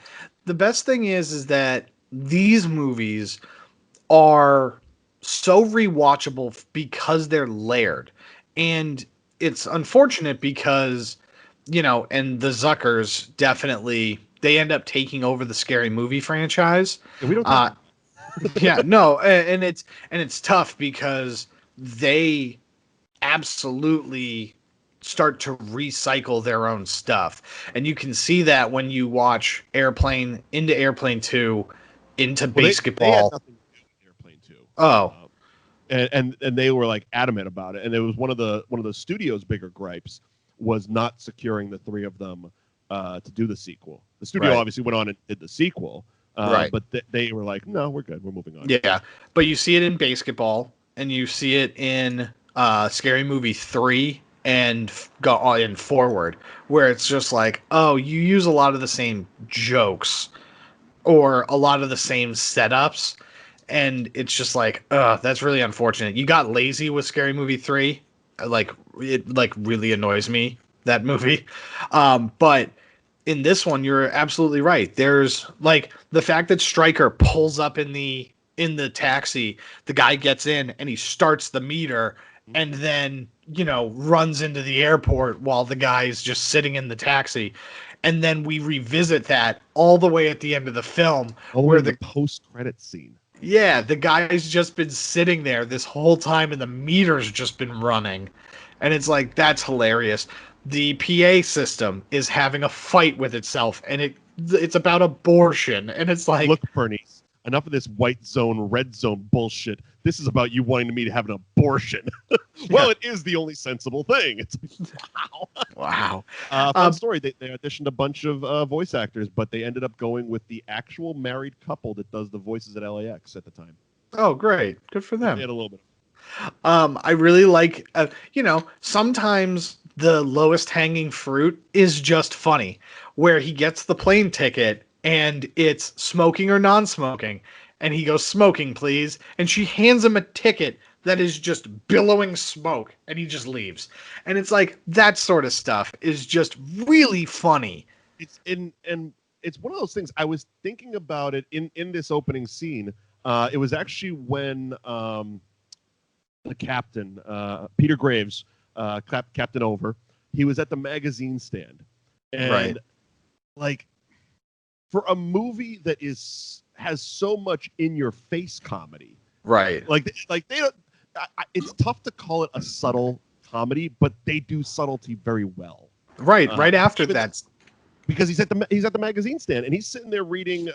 the best thing is that these movies are so rewatchable because they're layered, and it's unfortunate because and the Zuckers definitely. They end up taking over the Scary Movie franchise. And we don't. Yeah, no, and it's tough because they absolutely start to recycle their own stuff, and you can see that when you watch Airplane 2, into Basketball. They had nothing to do with Airplane 2. Oh, and they were like adamant about it, and it was one of the studio's bigger gripes was not securing the three of them to do the sequel. The studio obviously went on and did the sequel, but they were like, no, we're good. We're moving on. Yeah, but you see it in Basketball, and you see it in Scary Movie 3 and go on in Forward, where it's just like, oh, you use a lot of the same jokes or a lot of the same setups, and it's just like, that's really unfortunate. You got lazy with Scary Movie 3. It really annoys me, that movie. But in this one, you're absolutely right. There's like the fact that Stryker pulls up in the taxi, the guy gets in and he starts the meter and then, runs into the airport while the guy's just sitting in the taxi. And then we revisit that all the way at the end of the film. Where the post-credit scene. Yeah, the guy's just been sitting there this whole time and the meter's just been running. And it's like, that's hilarious. The PA system is having a fight with itself, and it's about abortion. And it's like, look, Bernice, enough of this white zone, red zone bullshit. This is about you wanting me to have an abortion. Well, it is the only sensible thing. It's like, wow. Fun story. They auditioned a bunch of voice actors, but they ended up going with the actual married couple that does the voices at LAX at the time. Oh, great. Good for them. They had a little bit. I really like, sometimes the lowest hanging fruit is just funny, where he gets the plane ticket and it's smoking or non-smoking. And he goes, smoking, please. And she hands him a ticket that is just billowing smoke, and he just leaves. And it's like, that sort of stuff is just really funny. It's it's one of those things. I was thinking about it in this opening scene. It was actually when the captain, Peter Graves, Captain Over, he was at the magazine stand. And like, for a movie that has so much in your face comedy, like they don't, it's tough to call it a subtle comedy, but they do subtlety very well. Right after that, because he's at the magazine stand and he's sitting there reading.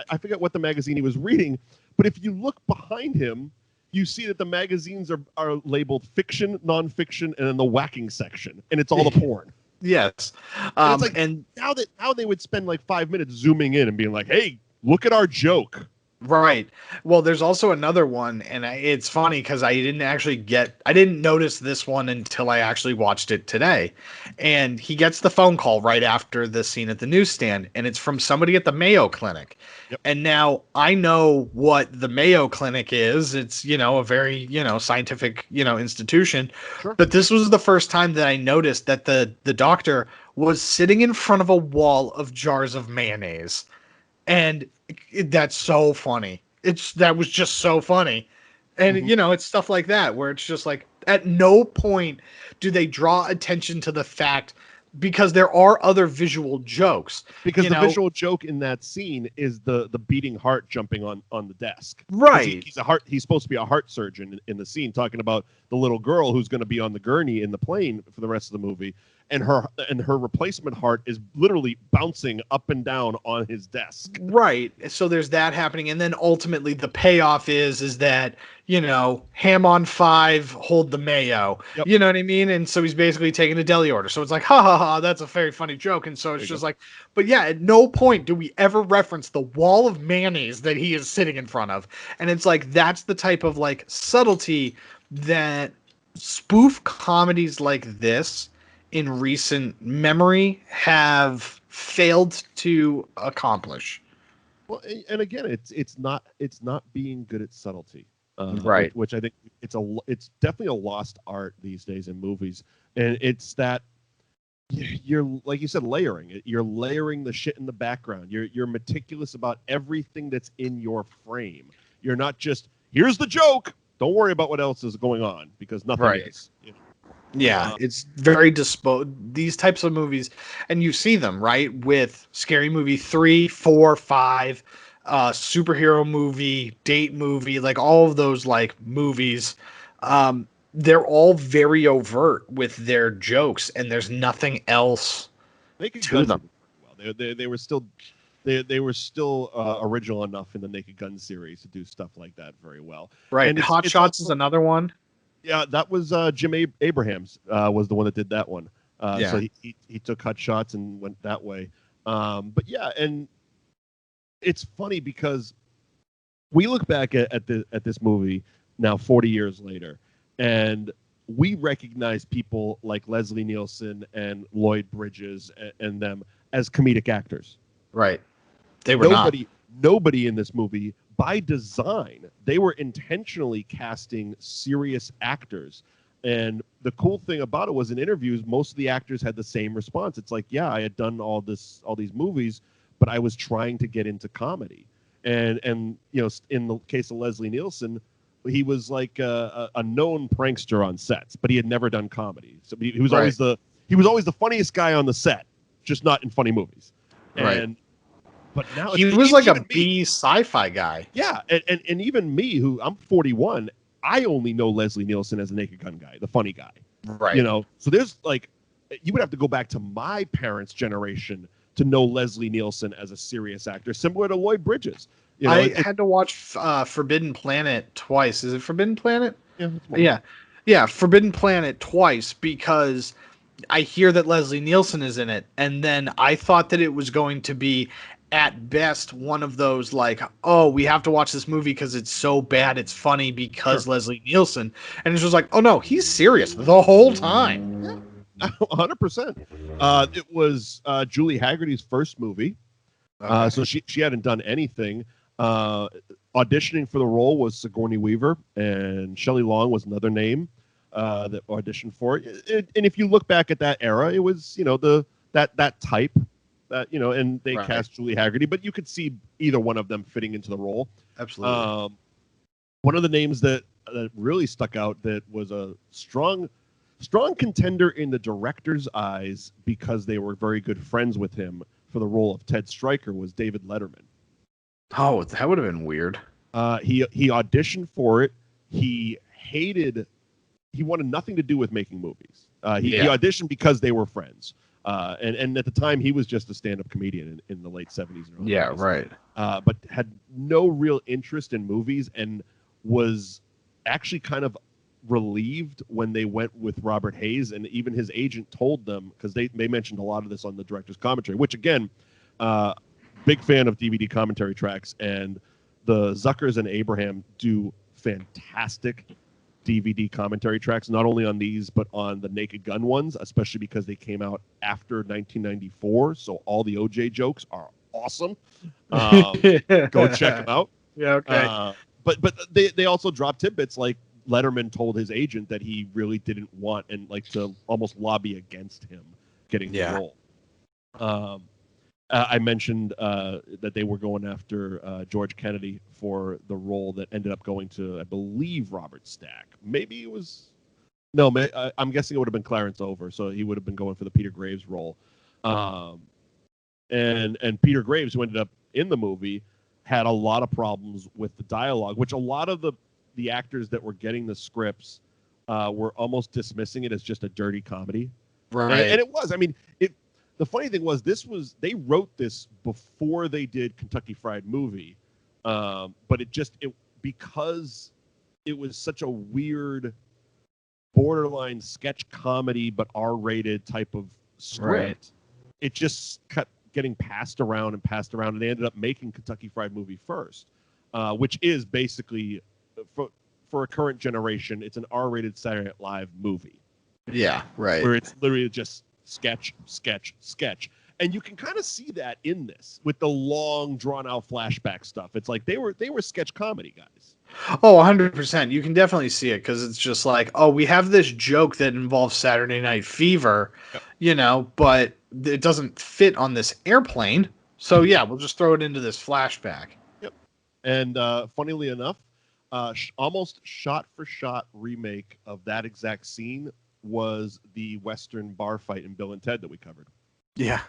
I forget what the magazine he was reading, but if you look behind him, you see that the magazines are labeled fiction, nonfiction, and then the whacking section, and it's all the porn. Yes, and it's like, and now they would spend like 5 minutes zooming in and being like, "Hey, look at our joke." Right. Well, there's also another one, and it's funny because I didn't notice this one until I actually watched it today. And he gets the phone call right after the scene at the newsstand, and it's from somebody at the Mayo Clinic. Yep. And now I know what the Mayo Clinic is. It's, a very, scientific, institution. Sure. But this was the first time that I noticed that the doctor was sitting in front of a wall of jars of mayonnaise. And that's so funny. That was just so funny. And it's stuff like that where it's just like at no point do they draw attention to the fact, because there are other visual jokes. Because the visual joke in that scene is the beating heart jumping on the desk. Right. He's supposed to be a heart surgeon in the scene, talking about the little girl who's going to be on the gurney in the plane for the rest of the movie. And her replacement heart is literally bouncing up and down on his desk. Right. So there's that happening, and then ultimately the payoff is that ham on 5, hold the mayo. Yep. You know what I mean? And so he's basically taking a deli order. So it's like, ha ha ha, that's a very funny joke. And so it's just like, but yeah, at no point do we ever reference the wall of mayonnaise that he is sitting in front of. And it's like that's the type of like subtlety that spoof comedies like this in recent memory have failed to accomplish. Well, and again, it's not being good at subtlety, right? Which I think it's definitely a lost art these days in movies, and it's that you're, like you said, layering it. You're layering the shit in the background. You're meticulous about everything that's in your frame. You're not just, here's the joke, don't worry about what else is going on, because nothing is. Yeah, it's very these types of movies, and you see them, right, with Scary Movie 3, 4, 5, superhero movie, date movie, like all of those like movies. They're all very overt with their jokes, and there's nothing else to them. Well, they were still original enough in the Naked Gun series to do stuff like that very well. Right, and Hot Shots is another one. Yeah, that was Jim Abrahams was the one that did that one. So he took Hot Shots and went that way. But yeah, and it's funny because we look back at this movie now 40 years later, and we recognize people like Leslie Nielsen and Lloyd Bridges and them as comedic actors. Right. They were nobody in this movie. By design, they were intentionally casting serious actors. And the cool thing about it was in interviews, most of the actors had the same response. It's like, yeah, I had done all these movies, but I was trying to get into comedy. And in the case of Leslie Nielsen, he was like a known prankster on sets, but he had never done comedy. So he was always the funniest guy on the set, just not in funny movies. And but now he was like a B sci-fi guy. Yeah, and even me, who I'm 41, I only know Leslie Nielsen as a Naked Gun guy, the funny guy. Right. So there's like, you would have to go back to my parents' generation to know Leslie Nielsen as a serious actor, similar to Lloyd Bridges. I had to watch Forbidden Planet twice. Is it Forbidden Planet? Yeah. Yeah, Forbidden Planet twice, because I hear that Leslie Nielsen is in it, and then I thought that it was going to be at best one of those like, oh, we have to watch this movie because it's so bad it's funny because Leslie Nielsen, and it's just like, oh no, he's serious the whole time. 100%. It was Julie Hagerty's first movie, so she hadn't done anything. Auditioning for the role was Sigourney Weaver, and Shelley Long was another name that auditioned for it. And if you look back at that era, it was that type. And they cast Julie Hagerty, but you could see either one of them fitting into the role. Absolutely. One of the names that really stuck out that was a strong contender in the director's eyes because they were very good friends with him for the role of Ted Stryker was David Letterman. Oh, that would have been weird. He auditioned for it. He wanted nothing to do with making movies. He auditioned because they were friends. And at the time, he was just a stand-up comedian in the late 70s and early 80s. Right. But had no real interest in movies and was actually kind of relieved when they went with Robert Hayes, and even his agent told them, because they mentioned a lot of this on the director's commentary, which again, big fan of DVD commentary tracks, and Zuckers and Abraham do fantastic DVD commentary tracks, not only on these but on the Naked Gun ones, especially because they came out after 1994. So all the OJ jokes are awesome. Go check them out. Yeah, okay. But they also drop tidbits like Letterman told his agent that he really didn't want and like to almost lobby against him getting the role. I mentioned that they were going after George Kennedy for the role that ended up going to, I believe, Robert Stack. Maybe it was... No, I'm guessing it would have been Clarence Over, so he would have been going for the Peter Graves role. And Peter Graves, who ended up in the movie, had a lot of problems with the dialogue, which a lot of the actors that were getting the scripts were almost dismissing it as just a dirty comedy. Right. And it was. I mean, the funny thing was, they wrote this before they did Kentucky Fried Movie, but because it was such a weird, borderline sketch comedy but R-rated type of script, it just kept getting passed around, and they ended up making Kentucky Fried Movie first, which is basically for a current generation, it's an R-rated Saturday Night Live movie. Yeah, right. Where it's literally just sketch, and you can kind of see that in this with the long, drawn-out flashback stuff. It's like they were sketch comedy guys. Oh, 100%. You can definitely see it because it's just like, oh, we have this joke that involves Saturday Night Fever, but it doesn't fit on this airplane. So yeah, we'll just throw it into this flashback. Yep. And funnily enough, almost shot-for-shot remake of that exact scene was the Western bar fight in Bill and Ted that we covered. Yeah.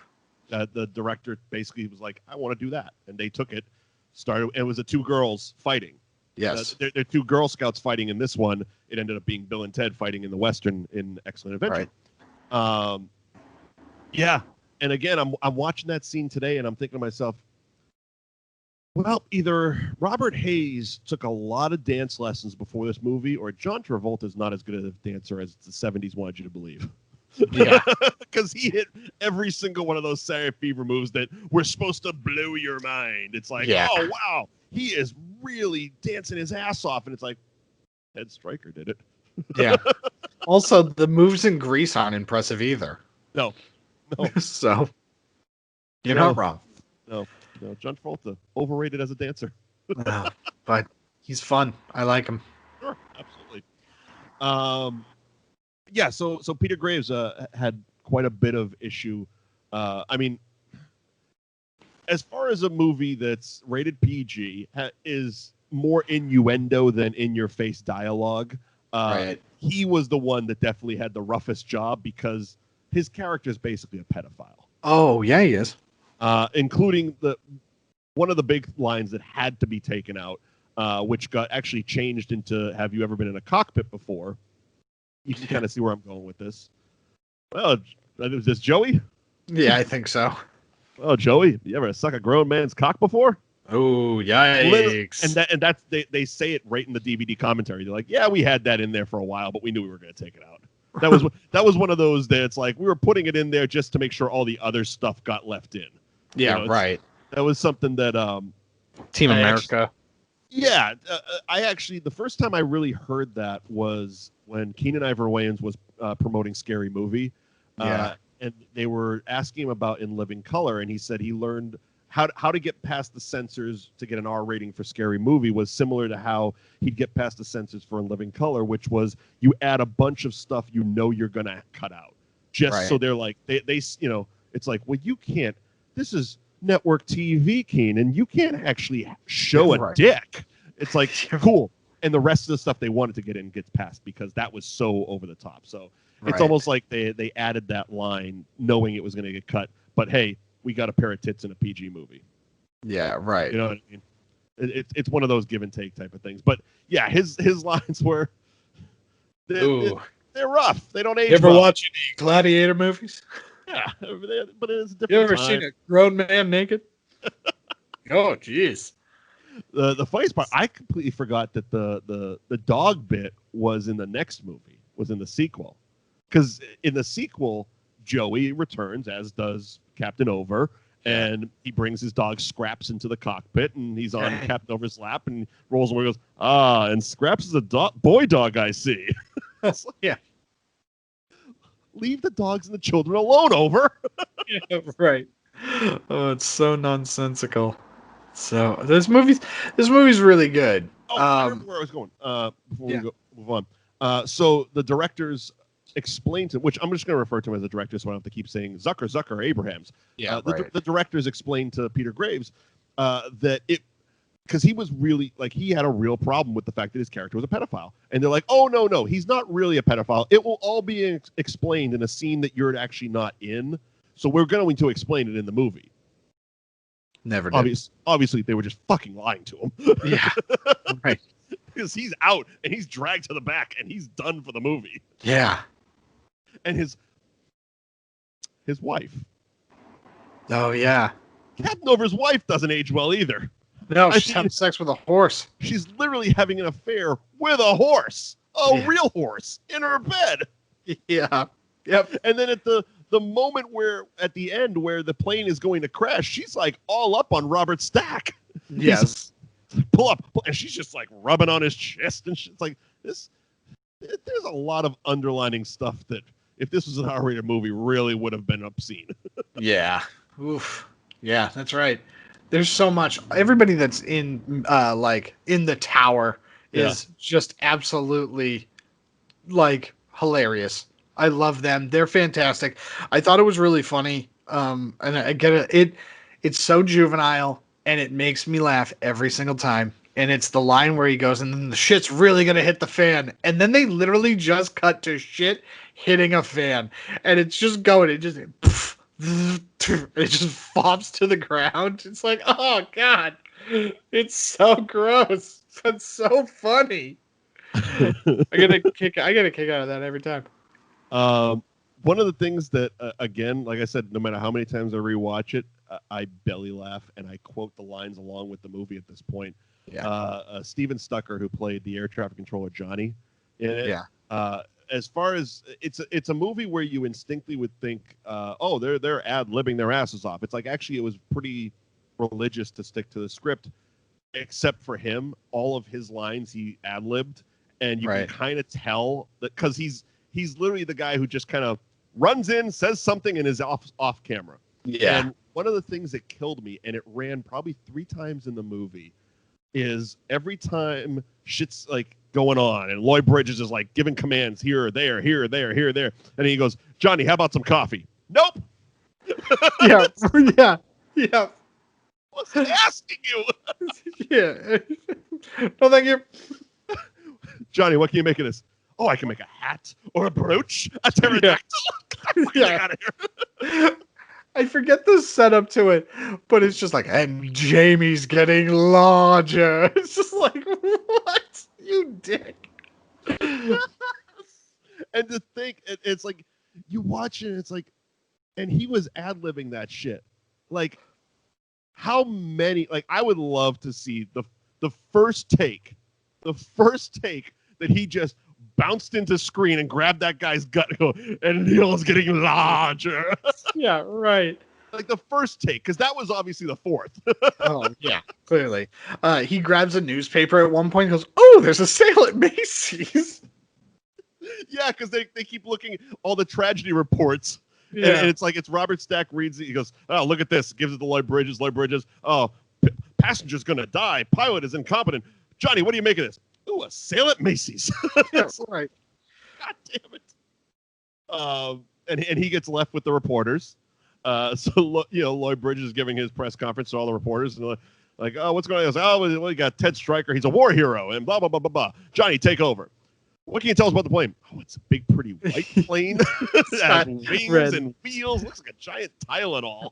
The director basically was like, I want to do that. And they took it, it was the two girls fighting. Yes. They're two Girl Scouts fighting in this one. It ended up being Bill and Ted fighting in the Western in Excellent Adventure. Right. Yeah. And again, I'm watching that scene today and I'm thinking to myself, well, either Robert Hayes took a lot of dance lessons before this movie, or John Travolta is not as good a dancer as the 70s wanted you to believe. Yeah. Because he hit every single one of those Saturday Night Fever moves that were supposed to blow your mind. It's like, oh, wow, he is really dancing his ass off. And it's like, Ted Stryker did it. Yeah. Also, the moves in Grease aren't impressive either. No. So, you're not wrong. No, John Travolta, overrated as a dancer. But he's fun. I like him. Sure, absolutely. Yeah, so Peter Graves had quite a bit of issue. I mean, as far as a movie that's rated PG, is more innuendo than in-your-face dialogue, he was the one that definitely had the roughest job because his character is basically a pedophile. Oh, yeah, he is. Including one of the big lines that had to be taken out, which got actually changed into "Have you ever been in a cockpit before?" You can kind of see where I'm going with this. Well, is this Joey? Yeah, I think so. Oh, Joey, you ever suck a grown man's cock before? Oh, yikes! And that's they say it right in the DVD commentary. They're like, "Yeah, we had that in there for a while, but we knew we were going to take it out." That was one of those that it's like we were putting it in there just to make sure all the other stuff got left in. Yeah, right. That was something that Team America. I actually the first time I really heard that was when Keenan Ivory Wayans was promoting Scary Movie. And they were asking him about In Living Color, and he said he learned how to get past the censors to get an R rating for Scary Movie was similar to how he'd get past the censors for In Living Color, which was you add a bunch of stuff you're gonna cut out, just so they're like they it's like, well, you can't. This is network TV, Keenan. You can't actually show a dick. It's like cool, and the rest of the stuff they wanted to get in gets passed because that was so over the top. So it's almost like they added that line knowing it was going to get cut. But hey, we got a pair of tits in a PG movie. Yeah, right. You know what I mean? It's one of those give and take type of things. But yeah, his lines were they're rough. They don't age. You ever well. watch any Gladiator movies? Yeah, but it's a different. You ever time. seen a grown man naked? Oh, jeez. The funniest part, I completely forgot that the dog bit was in the next movie, was in the sequel. Because in the sequel, Joey returns, as does Captain Over, And he brings his dog Scraps into the cockpit, and he's on Captain Over's lap, and rolls away and goes, and Scraps is a boy dog, I see. Like, yeah. Leave the dogs and the children alone, Over. Yeah, right. Oh, it's so nonsensical. So this movie's really good. I remember where I was going. Before we move on. So the directors explained to, which I'm just going to refer to him as a director, so I don't have to keep saying Zucker, Abrahams. Yeah, the directors explained to Peter Graves that because he was really, like, he had a real problem with the fact that his character was a pedophile. And they're like, oh, no, he's not really a pedophile. It will all be explained in a scene that you're actually not in. So we're going to explain it in the movie. Never did. Obviously, they were just fucking lying to him. Yeah, right. Because he's out, and he's dragged to the back, and he's done for the movie. Yeah. And his wife. Oh, yeah. Captain Over's wife doesn't age well either. No, she's having sex with a horse. She's literally having an affair with a horse. Real horse. In her bed. Yeah. Yep. And then at the moment where, at the end, where the plane is going to crash, she's like all up on Robert Stack. Yes. Pull up. And she's just like rubbing on his chest. And she's like, there's a lot of underlining stuff that, if this was an R-rated movie, really would have been obscene. Yeah. Oof. Yeah, that's right. There's so much. Everybody that's in in the tower is just absolutely hilarious. I love them. They're fantastic. I thought it was really funny. And I get it. It's so juvenile, and it makes me laugh every single time. And it's the line where he goes, and then the shit's really going to hit the fan. And then they literally just cut to shit hitting a fan. And it's just going, it just flops to the ground. It's like, oh, God. It's so gross. But so funny. I get a kick out of that every time. One of the things that, again, like I said, no matter how many times I rewatch it, I belly laugh, and I quote the lines along with the movie at this point. Yeah. Steven Stucker, who played the air traffic controller Johnny in it. Yeah. As far as it's a movie where you instinctively would think, they're ad-libbing their asses off. It's like, actually, it was pretty religious to stick to the script, except for him. All of his lines he ad-libbed, and you can kind of tell that, because he's literally the guy who just kind of runs in, says something, and is off camera. Yeah. And one of the things that killed me, and it ran probably 3 times in the movie, is every time shit's like going on and Lloyd Bridges is like giving commands here or there, here, there, here, there. And he goes, Johnny, how about some coffee? Nope. Yeah. Yeah. Yeah. What's he asking you? Yeah. No, thank you. Johnny, what can you make of this? Oh, I can make a hat or a brooch, a pterodactyl. Yeah. Out of here. I forget the setup to it, but it's just like, and Jamie's getting larger. It's just like, what? You dick. And to think, it's like, you watch it, it's like, and he was ad-libbing that shit. Like, how many, like, I would love to see the first take that he just bounced into screen and grabbed that guy's gut and go, and Neil's getting larger. Yeah, right. Like the first take, because that was obviously the fourth. Oh, yeah, clearly. He grabs a newspaper at one point and goes, oh, there's a sale at Macy's. Yeah, because they keep looking at all the tragedy reports. Yeah. And it's like, it's Robert Stack reads it. He goes, oh, look at this. Gives it to Lloyd Bridges. Oh, passenger's going to die. Pilot is incompetent. Johnny, what do you make of this? Ooh, a sale at Macy's. That's right. God damn it. And he gets left with the reporters. So Lloyd Bridges is giving his press conference to all the reporters, and like, oh, what's going on? He goes, oh, we got Ted Stryker. He's a war hero, and blah blah blah blah blah. Johnny, take over. What can you tell us about the plane? Oh, it's a big, pretty white plane. It has wings and wheels. Looks like a giant Tylenol.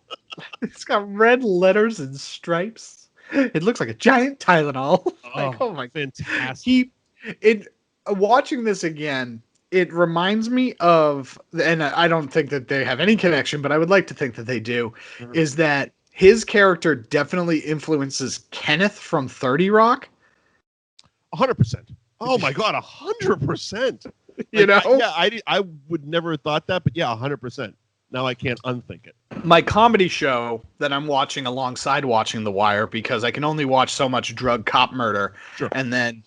It's got red letters and stripes. It looks like a giant Tylenol. Oh my, fantastic. Watching this again, it reminds me of, and I don't think that they have any connection, but I would like to think that they do, is that his character definitely influences Kenneth from 30 Rock. 100%. Oh my God, 100%. You know? I would never have thought that, but yeah, 100%. Now I can't unthink it. my comedy show that I'm watching alongside watching The Wire, because I can only watch so much drug cop murder, Sure. and then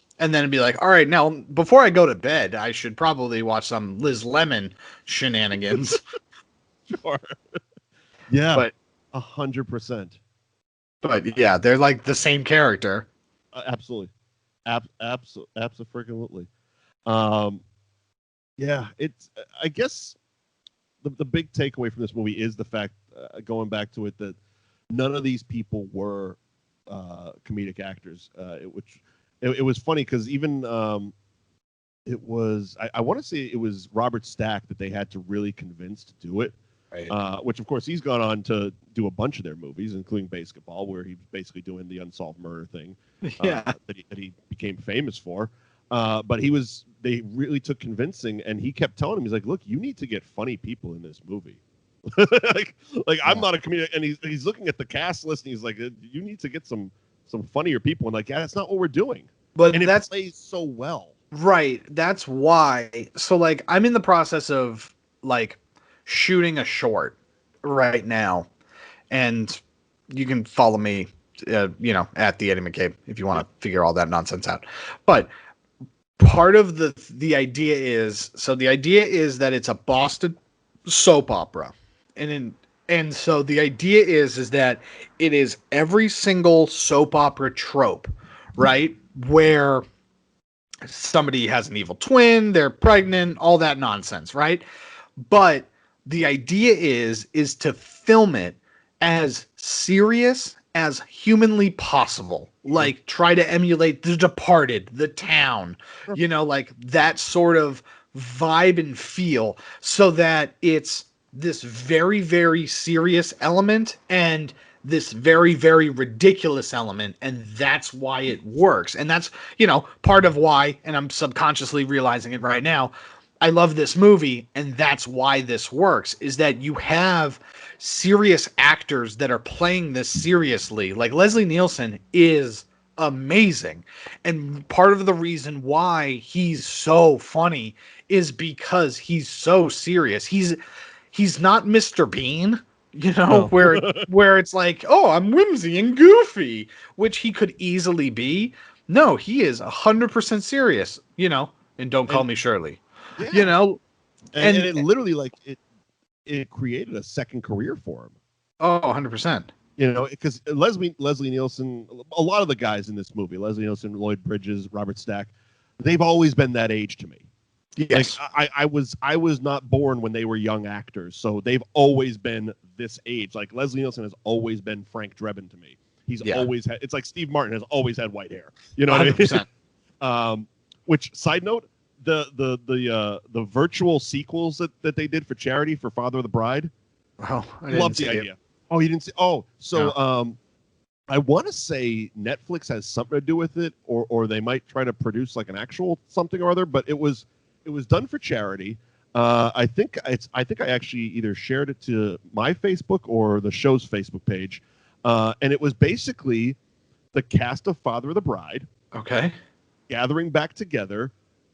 be like, all right, now before I go to bed, I should probably watch some Liz Lemon shenanigans. Sure. Yeah, But 100%. But yeah, they're like the same character. Absolutely, absolutely. Yeah, it's. I guess the big takeaway from this movie is the fact, going back to it, that none of these people were comedic actors. Which it was funny because even it was. I want to say it was Robert Stack that they had to really convince to do it. Right. Which, of course, he's gone on to do a bunch of their movies, including Basketball, where he's basically doing the unsolved murder thing that he became famous for. But they really took convincing, and he kept telling him, he's like, look, you need to get funny people in this movie. I'm not a comedian. And he's looking at the cast list, and he's like, you need to get some funnier people. And like, yeah, that's not what we're doing. But and it plays so well. Right. That's why. So, like, I'm in the process of, like, shooting a short right now, and you can follow me at the Eddie McCabe if you want to figure all that nonsense out. But part of the idea is that it's a Boston soap opera, and so the idea is that it is every single soap opera trope, right, where somebody has an evil twin, they're pregnant, all that nonsense, right? But the idea is to film it as serious as humanly possible. Like, try to emulate The Departed, The Town, like that sort of vibe and feel, so that it's this very, very serious element and this very, very ridiculous element, and that's why it works. And that's, part of why, and I'm subconsciously realizing it right now, I love this movie, and that's why this works, is that you have serious actors that are playing this seriously. Like, Leslie Nielsen is amazing. And part of the reason why he's so funny is because he's so serious. He's not Mr. Bean, where it's like, oh, I'm whimsy and goofy, which he could easily be. No, he is 100% serious, and Don't Call Me Shirley. Yeah. And it literally, like, it created a second career for him. Oh, 100%. Because Leslie Nielsen, a lot of the guys in this movie, Leslie Nielsen, Lloyd Bridges, Robert Stack, they've always been that age to me. Yes. Like, I was not born when they were young actors, so they've always been this age. Like, Leslie Nielsen has always been Frank Drebin to me. He's always had. It's like Steve Martin has always had white hair. You know 100%. What I mean? Which, side note, the virtual sequels that they did for charity for Father of the Bride. Oh, I love the idea. It. Oh, you didn't see? Oh, so no. I want to say Netflix has something to do with it, or they might try to produce like an actual something or other. But it was done for charity. I think I actually either shared it to my Facebook or the show's Facebook page, and it was basically the cast of Father of the Bride. Okay. Gathering back together.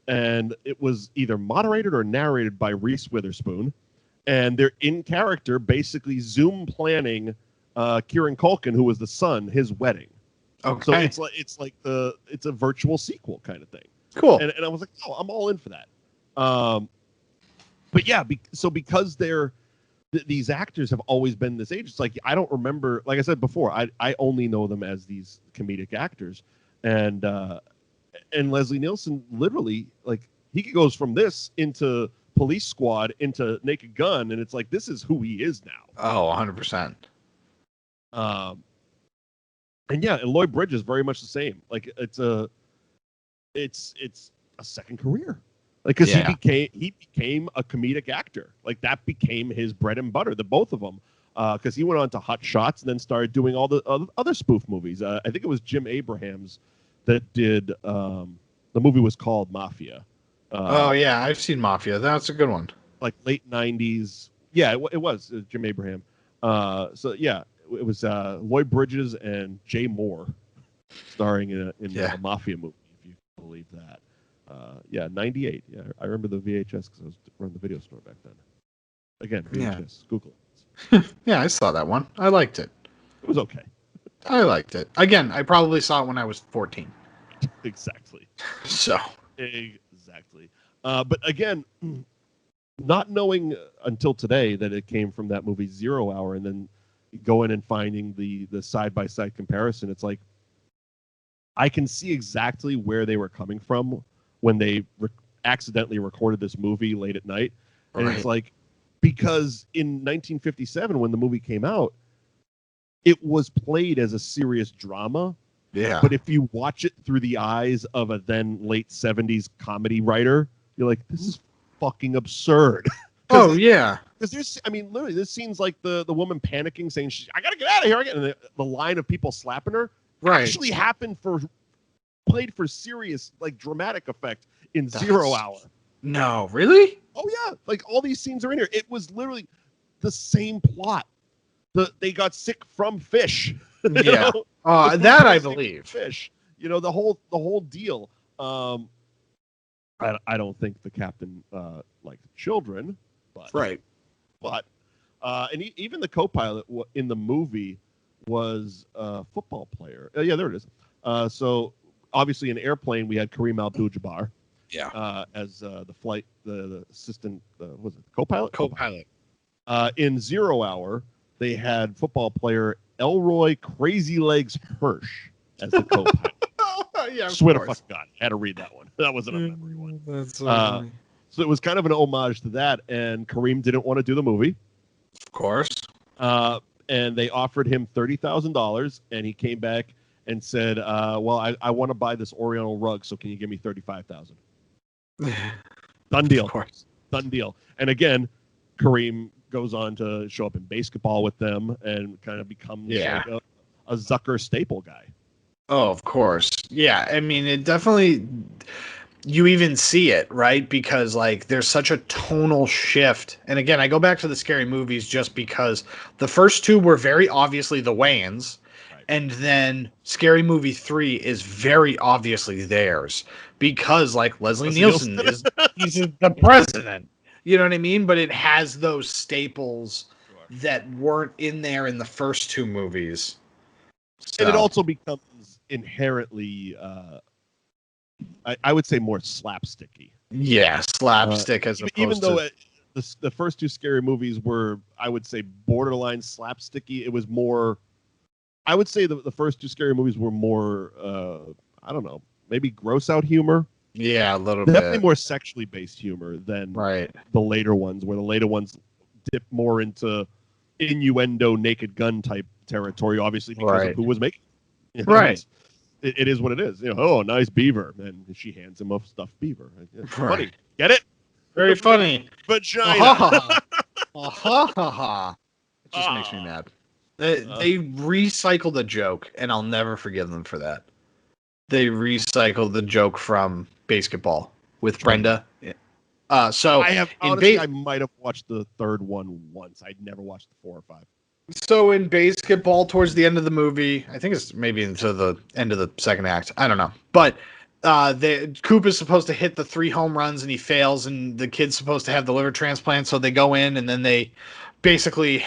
And it was either moderated or narrated by Reese Witherspoon, and they're in character, basically Zoom planning Kieran Culkin, who was the son, his wedding. Okay. So it's a virtual sequel kind of thing. Cool. And I was like, oh, I'm all in for that. But yeah, because these actors have always been this age. It's like, I don't remember. Like I said before, I only know them as these comedic actors, and Leslie Nielsen, literally, like, he goes from this into Police Squad into Naked Gun, and it's like, this is who he is now. Oh, 100%. And yeah, and Lloyd Bridges is very much the same. Like, it's a second career. Like, because he became a comedic actor. Like, that became his bread and butter, the both of them. Because he went on to Hot Shots and then started doing all the other spoof movies. I think it was Jim Abrahams that did the movie was called Mafia. I've seen Mafia. That's a good one. Like late 90s. Yeah, it was Jim Abraham. So yeah, it was Lloyd Bridges and Jay Moore starring in a Mafia movie, if you can believe that. 98. Yeah, I remember the VHS because I was running the video store back then. Again, VHS. Google it. Yeah, I saw that one. I liked it. It was okay. I liked it. Again, I probably saw it when I was 14. Exactly. So. Exactly. But again, not knowing until today that it came from that movie 0 Hour, and then going and finding the side-by-side comparison, it's like I can see exactly where they were coming from when they accidentally recorded this movie late at night. And It's like, because in 1957, when the movie came out, it was played as a serious drama. Yeah. But if you watch it through the eyes of a then late 70s comedy writer, you're like, this is fucking absurd. Oh, yeah. Because there's, I mean, literally, this scene's like the woman panicking, saying, I got to get out of here. And the line of people slapping her actually happened played for serious, like, dramatic effect in 0 Hour. No, really? Oh, yeah. Like, all these scenes are in here. It was literally the same plot. They got sick from fish. Yeah. That I believe. Fish. You know, the whole deal. I don't think the captain liked children, but But and even the co-pilot in the movie was a football player. Yeah, there it is. So obviously in Airplane we had KAREEM ABDUL-JABBAR. Yeah. As the assistant. Was it co-pilot? Co-pilot. In 0 Hour they had football player Elroy Crazy Legs Hirsch as the co-pilot. Yeah, Swear to fuck God, I had to read that one. That wasn't a memory one. That's so funny. So it was kind of an homage to that, and KAREEM didn't want to do the movie. Of course. And they offered him $30,000, and he came back and said, well, I want to buy this Oriental rug, so can you give me $35,000? Done deal. Of course. Done deal. And again, KAREEM goes on to show up in basketball with them and kind of becomes like a Zucker staple guy. Oh, of course. Yeah, I mean, it definitely, you even see it, right? Because, like, there's such a tonal shift. And again, I go back to the scary movies just because the first two were very obviously the Wayans, and then Scary Movie 3 is very obviously theirs because, like, Leslie Nielsen he's the president. You know what I mean? But it has those staples that weren't in there in the first two movies. So. And it also becomes inherently, I would say, more slapsticky. Yeah, slapstick as opposed even though to... the first two Scary Movies were, I would say, borderline slapsticky. It was more, I would say the first two Scary Movies were more, I don't know, maybe gross out humor. Yeah, a little Definitely bit. more sexually based humor than the later ones, where the later ones dip more into innuendo, Naked Gun type territory, obviously because of who was making it. You know, it is what it is. You know, oh, nice beaver. And she hands him a stuffed beaver. Funny. Get it? Very funny. Vagina. It just makes me mad. They recycled a joke, and I'll never forgive them for that. They recycled the joke from Basketball with Brenda. So I have honestly, I might have watched the third one once. I'd never watched the 4 or 5. So in Basketball, towards the end of the movie, I think it's maybe into the end of the second act. I don't know, but Coop is supposed to hit the 3 home runs and he fails, and the kid's supposed to have the liver transplant. So they go in and then they basically,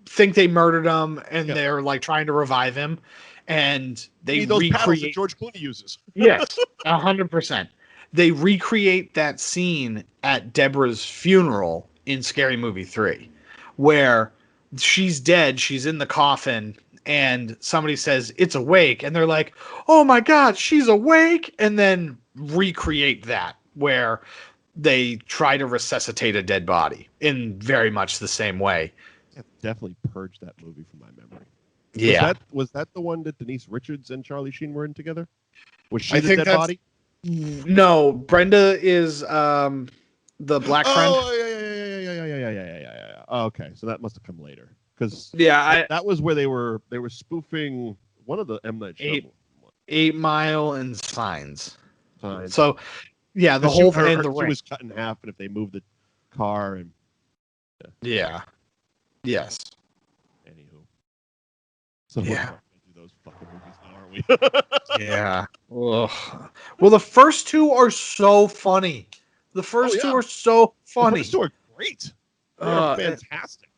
think they murdered him, and they're like trying to revive him, and they those paddles that recreate. George Clooney uses. Yes, 100%. They recreate that scene at Deborah's funeral in Scary Movie 3, where she's dead, she's in the coffin, and somebody says, "It's awake," and they're like, "Oh my God, she's awake," and then recreate that, where they try to resuscitate a dead body in very much the same way. Yeah, definitely purged that movie from my memory. Yeah. Was that the one that Denise Richards and Charlie Sheen were in together? Was she the dead body? No, Brenda is the black friend. Oh, yeah. Oh, okay, so that must have come later. Because that was where they were spoofing one of the M. Night Shyamalan. 8 Mile and Signs. So, yeah, the whole thing. The she was cut in half, and if they moved the car and. Yeah. Yes. Anywho. So do those fucking movies now, aren't we? Yeah. Ugh. Well, the first two are so funny. The first two are so funny. The first two are great. They're fantastic.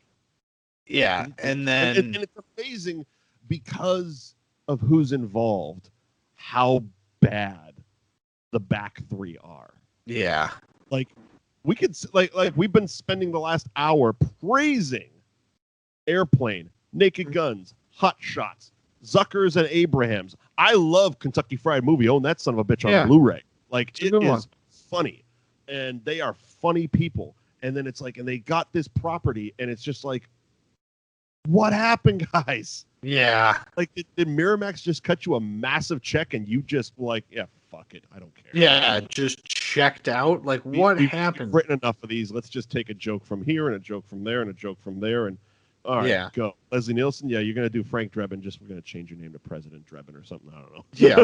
Yeah, and then and it's amazing because of who's involved, how bad the back three are. yeah, Like we could like we've been spending the last hour praising Airplane, Naked Guns, Hot Shots, Zuckers and Abrahams. I love Kentucky Fried Movie. Own that son of a bitch on Blu-ray. Like it is funny, and they are funny people. And then it's like, and they got this property, and it's just like, what happened, guys? Yeah. Like, did Miramax just cut you a massive check, and you just like, yeah, fuck it, I don't care. Yeah, just checked out. Like, what happened? We've written enough of these. Let's just take a joke from here and a joke from there and a joke from there, and all right, go. Leslie Nielsen, yeah, you're gonna do Frank Drebin. We're gonna change your name to President Drebin or something. I don't know. Yeah,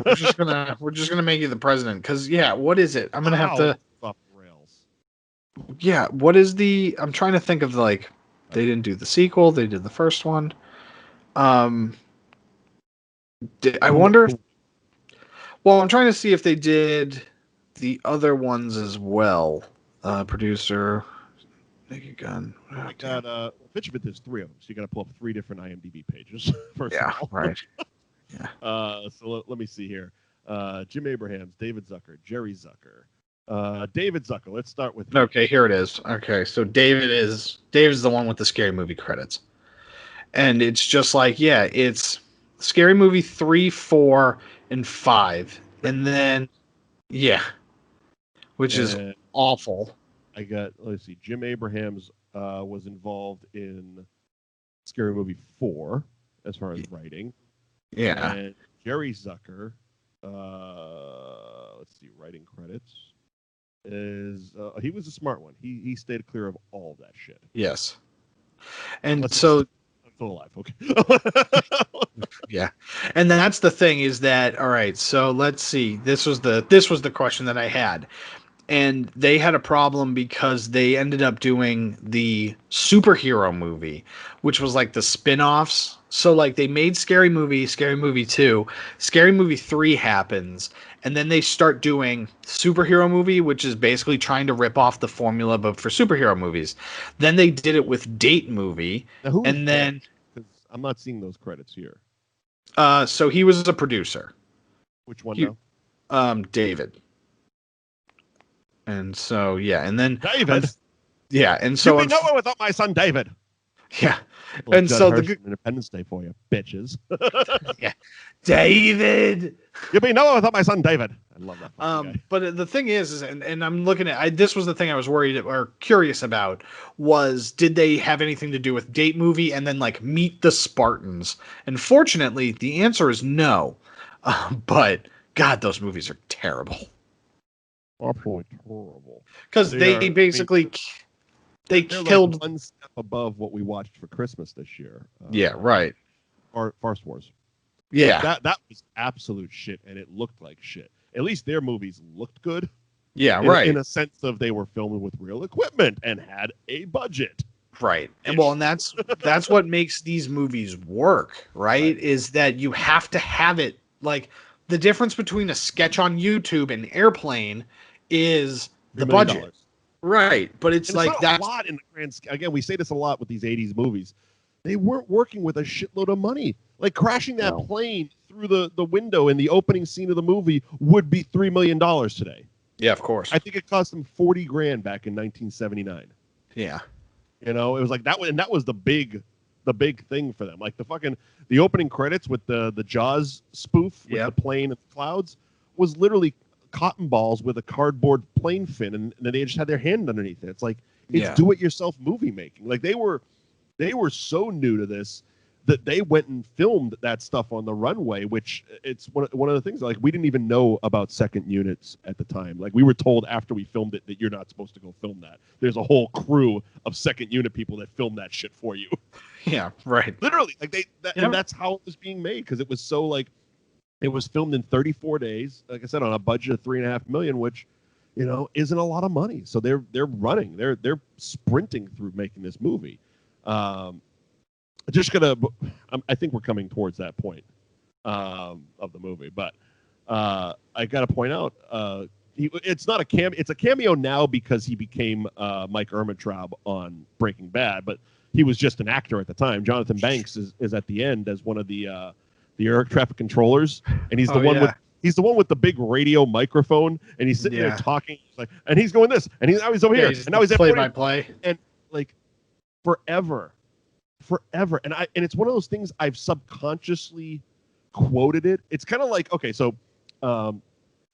we're just gonna make you the president. Because what is it? I'm gonna have to. Off rails. Yeah, what is the? I'm trying to think of like. They didn't do the sequel. They did the first one. I wonder. Well, I'm trying to see if they did the other ones as well. Producer, Naked Gun. I got Pitch of it. There's 3 of them, so you got to pull up 3 different IMDb pages. First of all. Right. Yeah. So let me see here. Jim Abrahams, David Zucker, Jerry Zucker. David Zucker. Let's start with. Okay, here it is. Okay, so David's the one with the Scary Movie credits, and it's just like it's Scary Movie 3, 4, and 5, and then which is awful. I got. Let's see. Jim Abrahams was involved in Scary Movie 4 as far as writing. Yeah. And Jerry Zucker. Let's see. Writing credits. He was a smart one. He stayed clear of all that shit. Yes. And so I'm still alive. Okay. Yeah. And that's the thing is that all right, so let's see. This was the question that I had. And they had a problem because they ended up doing the superhero movie, which was like the spin-offs. So like they made Scary Movie 2, Scary Movie 3 happens, and then they start doing superhero movie, which is basically trying to rip off the formula but for superhero movies. Then they did it with Date Movie, and then I'm not seeing those credits here. So he was a producer. Which one now? David. And so and then David. And so you'd be nowhere without my son David. Yeah. Well, and Judd so Hirsch the Independence Day for you, bitches. Yeah. David. You'd be nowhere without my son David. I love that guy. But the thing is and I'm looking at this was the thing I was worried or curious about was did they have anything to do with Date Movie and then like Meet the Spartans? And fortunately, the answer is no. But God, those movies are terrible. Absolutely terrible. Because they basically they killed like one step above what we watched for Christmas this year. Right. Or Farce Wars. Yeah. That was absolute shit, and it looked like shit. At least their movies looked good. Yeah, right. In a sense of they were filming with real equipment and had a budget. Right. And well, and that's what makes these movies work, right? Is that you have to have it like the difference between a sketch on YouTube and Airplane is the budget. Right. But it's like that's a lot in the grand scheme. Again, we say this a lot with these 80s movies. They weren't working with a shitload of money. Like crashing that plane through the window in the opening scene of the movie would be $3 million today. Yeah, of course. I think it cost them $40,000 back in 1979. Yeah. You know, it was like that was the big thing for them. Like the opening credits with the Jaws spoof with the plane and the clouds was literally cotton balls with a cardboard plane fin, and then they just had their hand underneath it. It's like it's do-it-yourself movie making. Like they were so new to this that they went and filmed that stuff on the runway, which it's one of the things, like, we didn't even know about second units at the time. Like, we were told after we filmed it that you're not supposed to go film that. There's a whole crew of second unit people that film that shit for you. Yeah, right. Literally, like and that's how it was being made, because it was so, like, it was filmed in 34 days, like I said, on a budget of $3.5 million, which, you know, isn't a lot of money. So they're running, they're sprinting through making this movie. I think we're coming towards that point of the movie, but I got to point out, it's not a cameo. It's a cameo now because he became Mike Ehrmantraub on Breaking Bad. But he was just an actor at the time. Jonathan Banks is at the end as one of the air traffic controllers, and he's he's the one with the big radio microphone, and he's sitting there talking, and he's going this, and now he's over here, and now he's play by play, and like forever, and it's one of those things I've subconsciously quoted it. It's kind of like, okay, so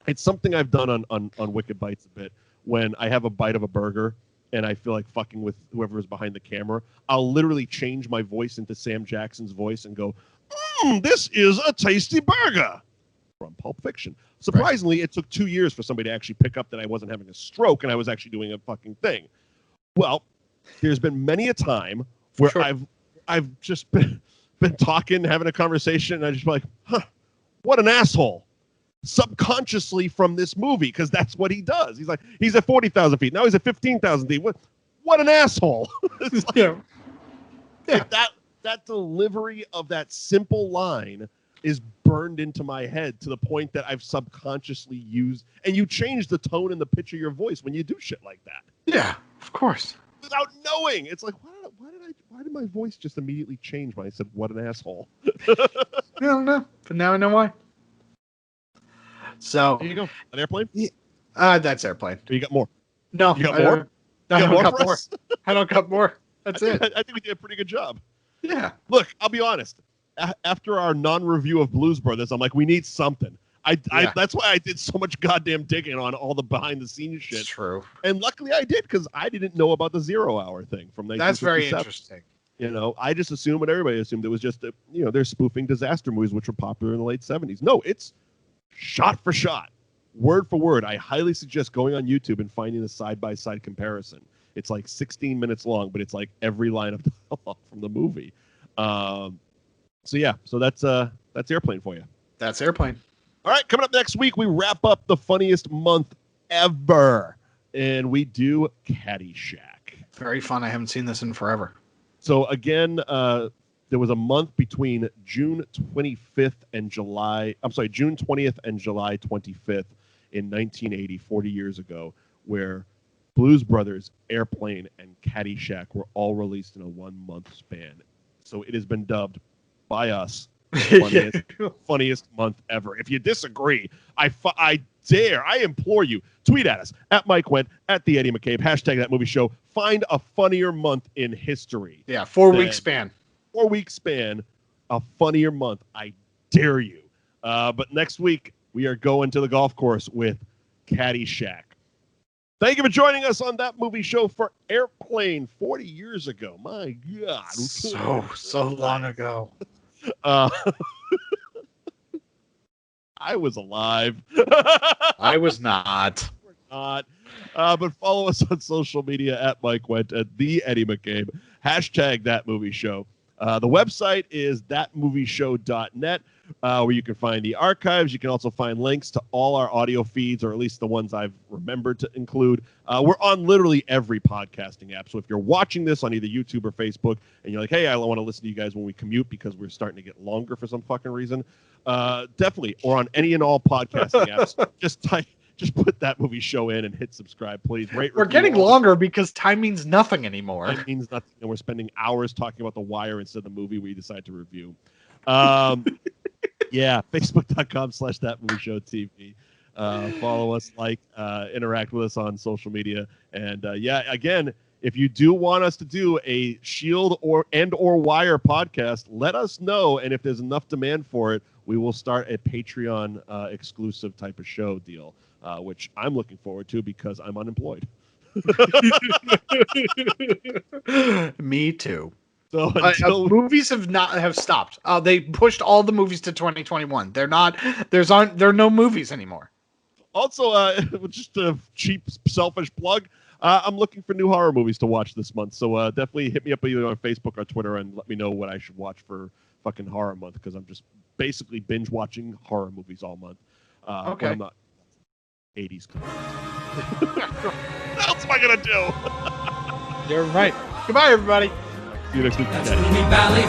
it's something I've done on Wicked Bites a bit. When I have a bite of a burger and I feel like fucking with whoever is behind the camera, I'll literally change my voice into Sam Jackson's voice and go, this is a tasty burger from Pulp Fiction. Surprisingly, it took 2 years for somebody to actually pick up that I wasn't having a stroke and I was actually doing a fucking thing. Well, there's been many a time where I've just been talking, having a conversation, and I just be like, what an asshole. Subconsciously from this movie, because that's what he does. He's like, he's at 40,000 feet. Now he's at 15,000 feet. What an asshole. Like, that delivery of that simple line is burned into my head to the point that I've subconsciously used, and you change the tone and the pitch of your voice when you do shit like that. Yeah, of course. Without knowing. It's like, why did my voice just immediately change when I said, what an asshole? I don't know, but now I know why. So there you go. An airplane? Yeah, that's airplane. You got more? No, you got more? I don't got more. I don't got more. That's it. I think we did a pretty good job. Yeah. Look, I'll be honest. After our non-review of Blues Brothers, I'm like, we need something. That's why I did so much goddamn digging on all the behind-the-scenes shit. It's true. And luckily I did, because I didn't know about the 0 Hour thing from 1957. That's very interesting. You know, I just assumed what everybody assumed. It was just, they're spoofing disaster movies, which were popular in the late 70s. No, it's shot for shot, word for word. I highly suggest going on YouTube and finding a side-by-side comparison. It's like 16 minutes long, but it's like every line of dialogue from the movie. So that's Airplane for you. That's Airplane. All right, coming up next week, we wrap up the funniest month ever, and we do Caddyshack. Very fun. I haven't seen this in forever. So again, there was a month between June 20th and July 25th in 1980, 40 years ago, where Blues Brothers, Airplane, and Caddyshack were all released in a 1 month span. So it has been dubbed by us the funniest month ever. If you disagree, I implore you, tweet at us at Mike Wendt, at the Eddie McCabe, hashtag That Movie Show. Find a funnier month in history. Yeah, 4 week span. 4 week span, a funnier month. I dare you. But next week, we are going to the golf course with Caddyshack. Thank you for joining us on That Movie Show for Airplane 40 years ago. My God. So long ago. I was alive. I was not. We're not. But follow us on social media at Mike Wendt, at the Eddie McCabe, hashtag That Movie Show. The website is thatmovieshow.net, where you can find the archives. You can also find links to all our audio feeds, or at least the ones I've remembered to include. We're on literally every podcasting app. So if you're watching this on either YouTube or Facebook, and you're like, hey, I want to listen to you guys when we commute because we're starting to get longer for some fucking reason, definitely, or on any and all podcasting apps, just put That Movie Show in and hit subscribe, please. We're getting longer because time means nothing anymore. Time means nothing, and we're spending hours talking about The Wire instead of the movie we decide to review. Yeah, Facebook.com/That Movie Show TV. Follow us, interact with us on social media. And again, if you do want us to do a Shield or Wire podcast, let us know. And if there's enough demand for it, we will start a Patreon exclusive type of show deal, which I'm looking forward to because I'm unemployed. Me too. So movies have stopped. They pushed all the movies to 2021. There are no movies anymore. Also, just a cheap, selfish plug. I'm looking for new horror movies to watch this month. So definitely hit me up either on Facebook or Twitter and let me know what I should watch for fucking horror month, because I'm just basically binge watching horror movies all month. Okay. I'm not 80s. What else am I gonna do? You're right. Goodbye, everybody. See you next week. That's Valley.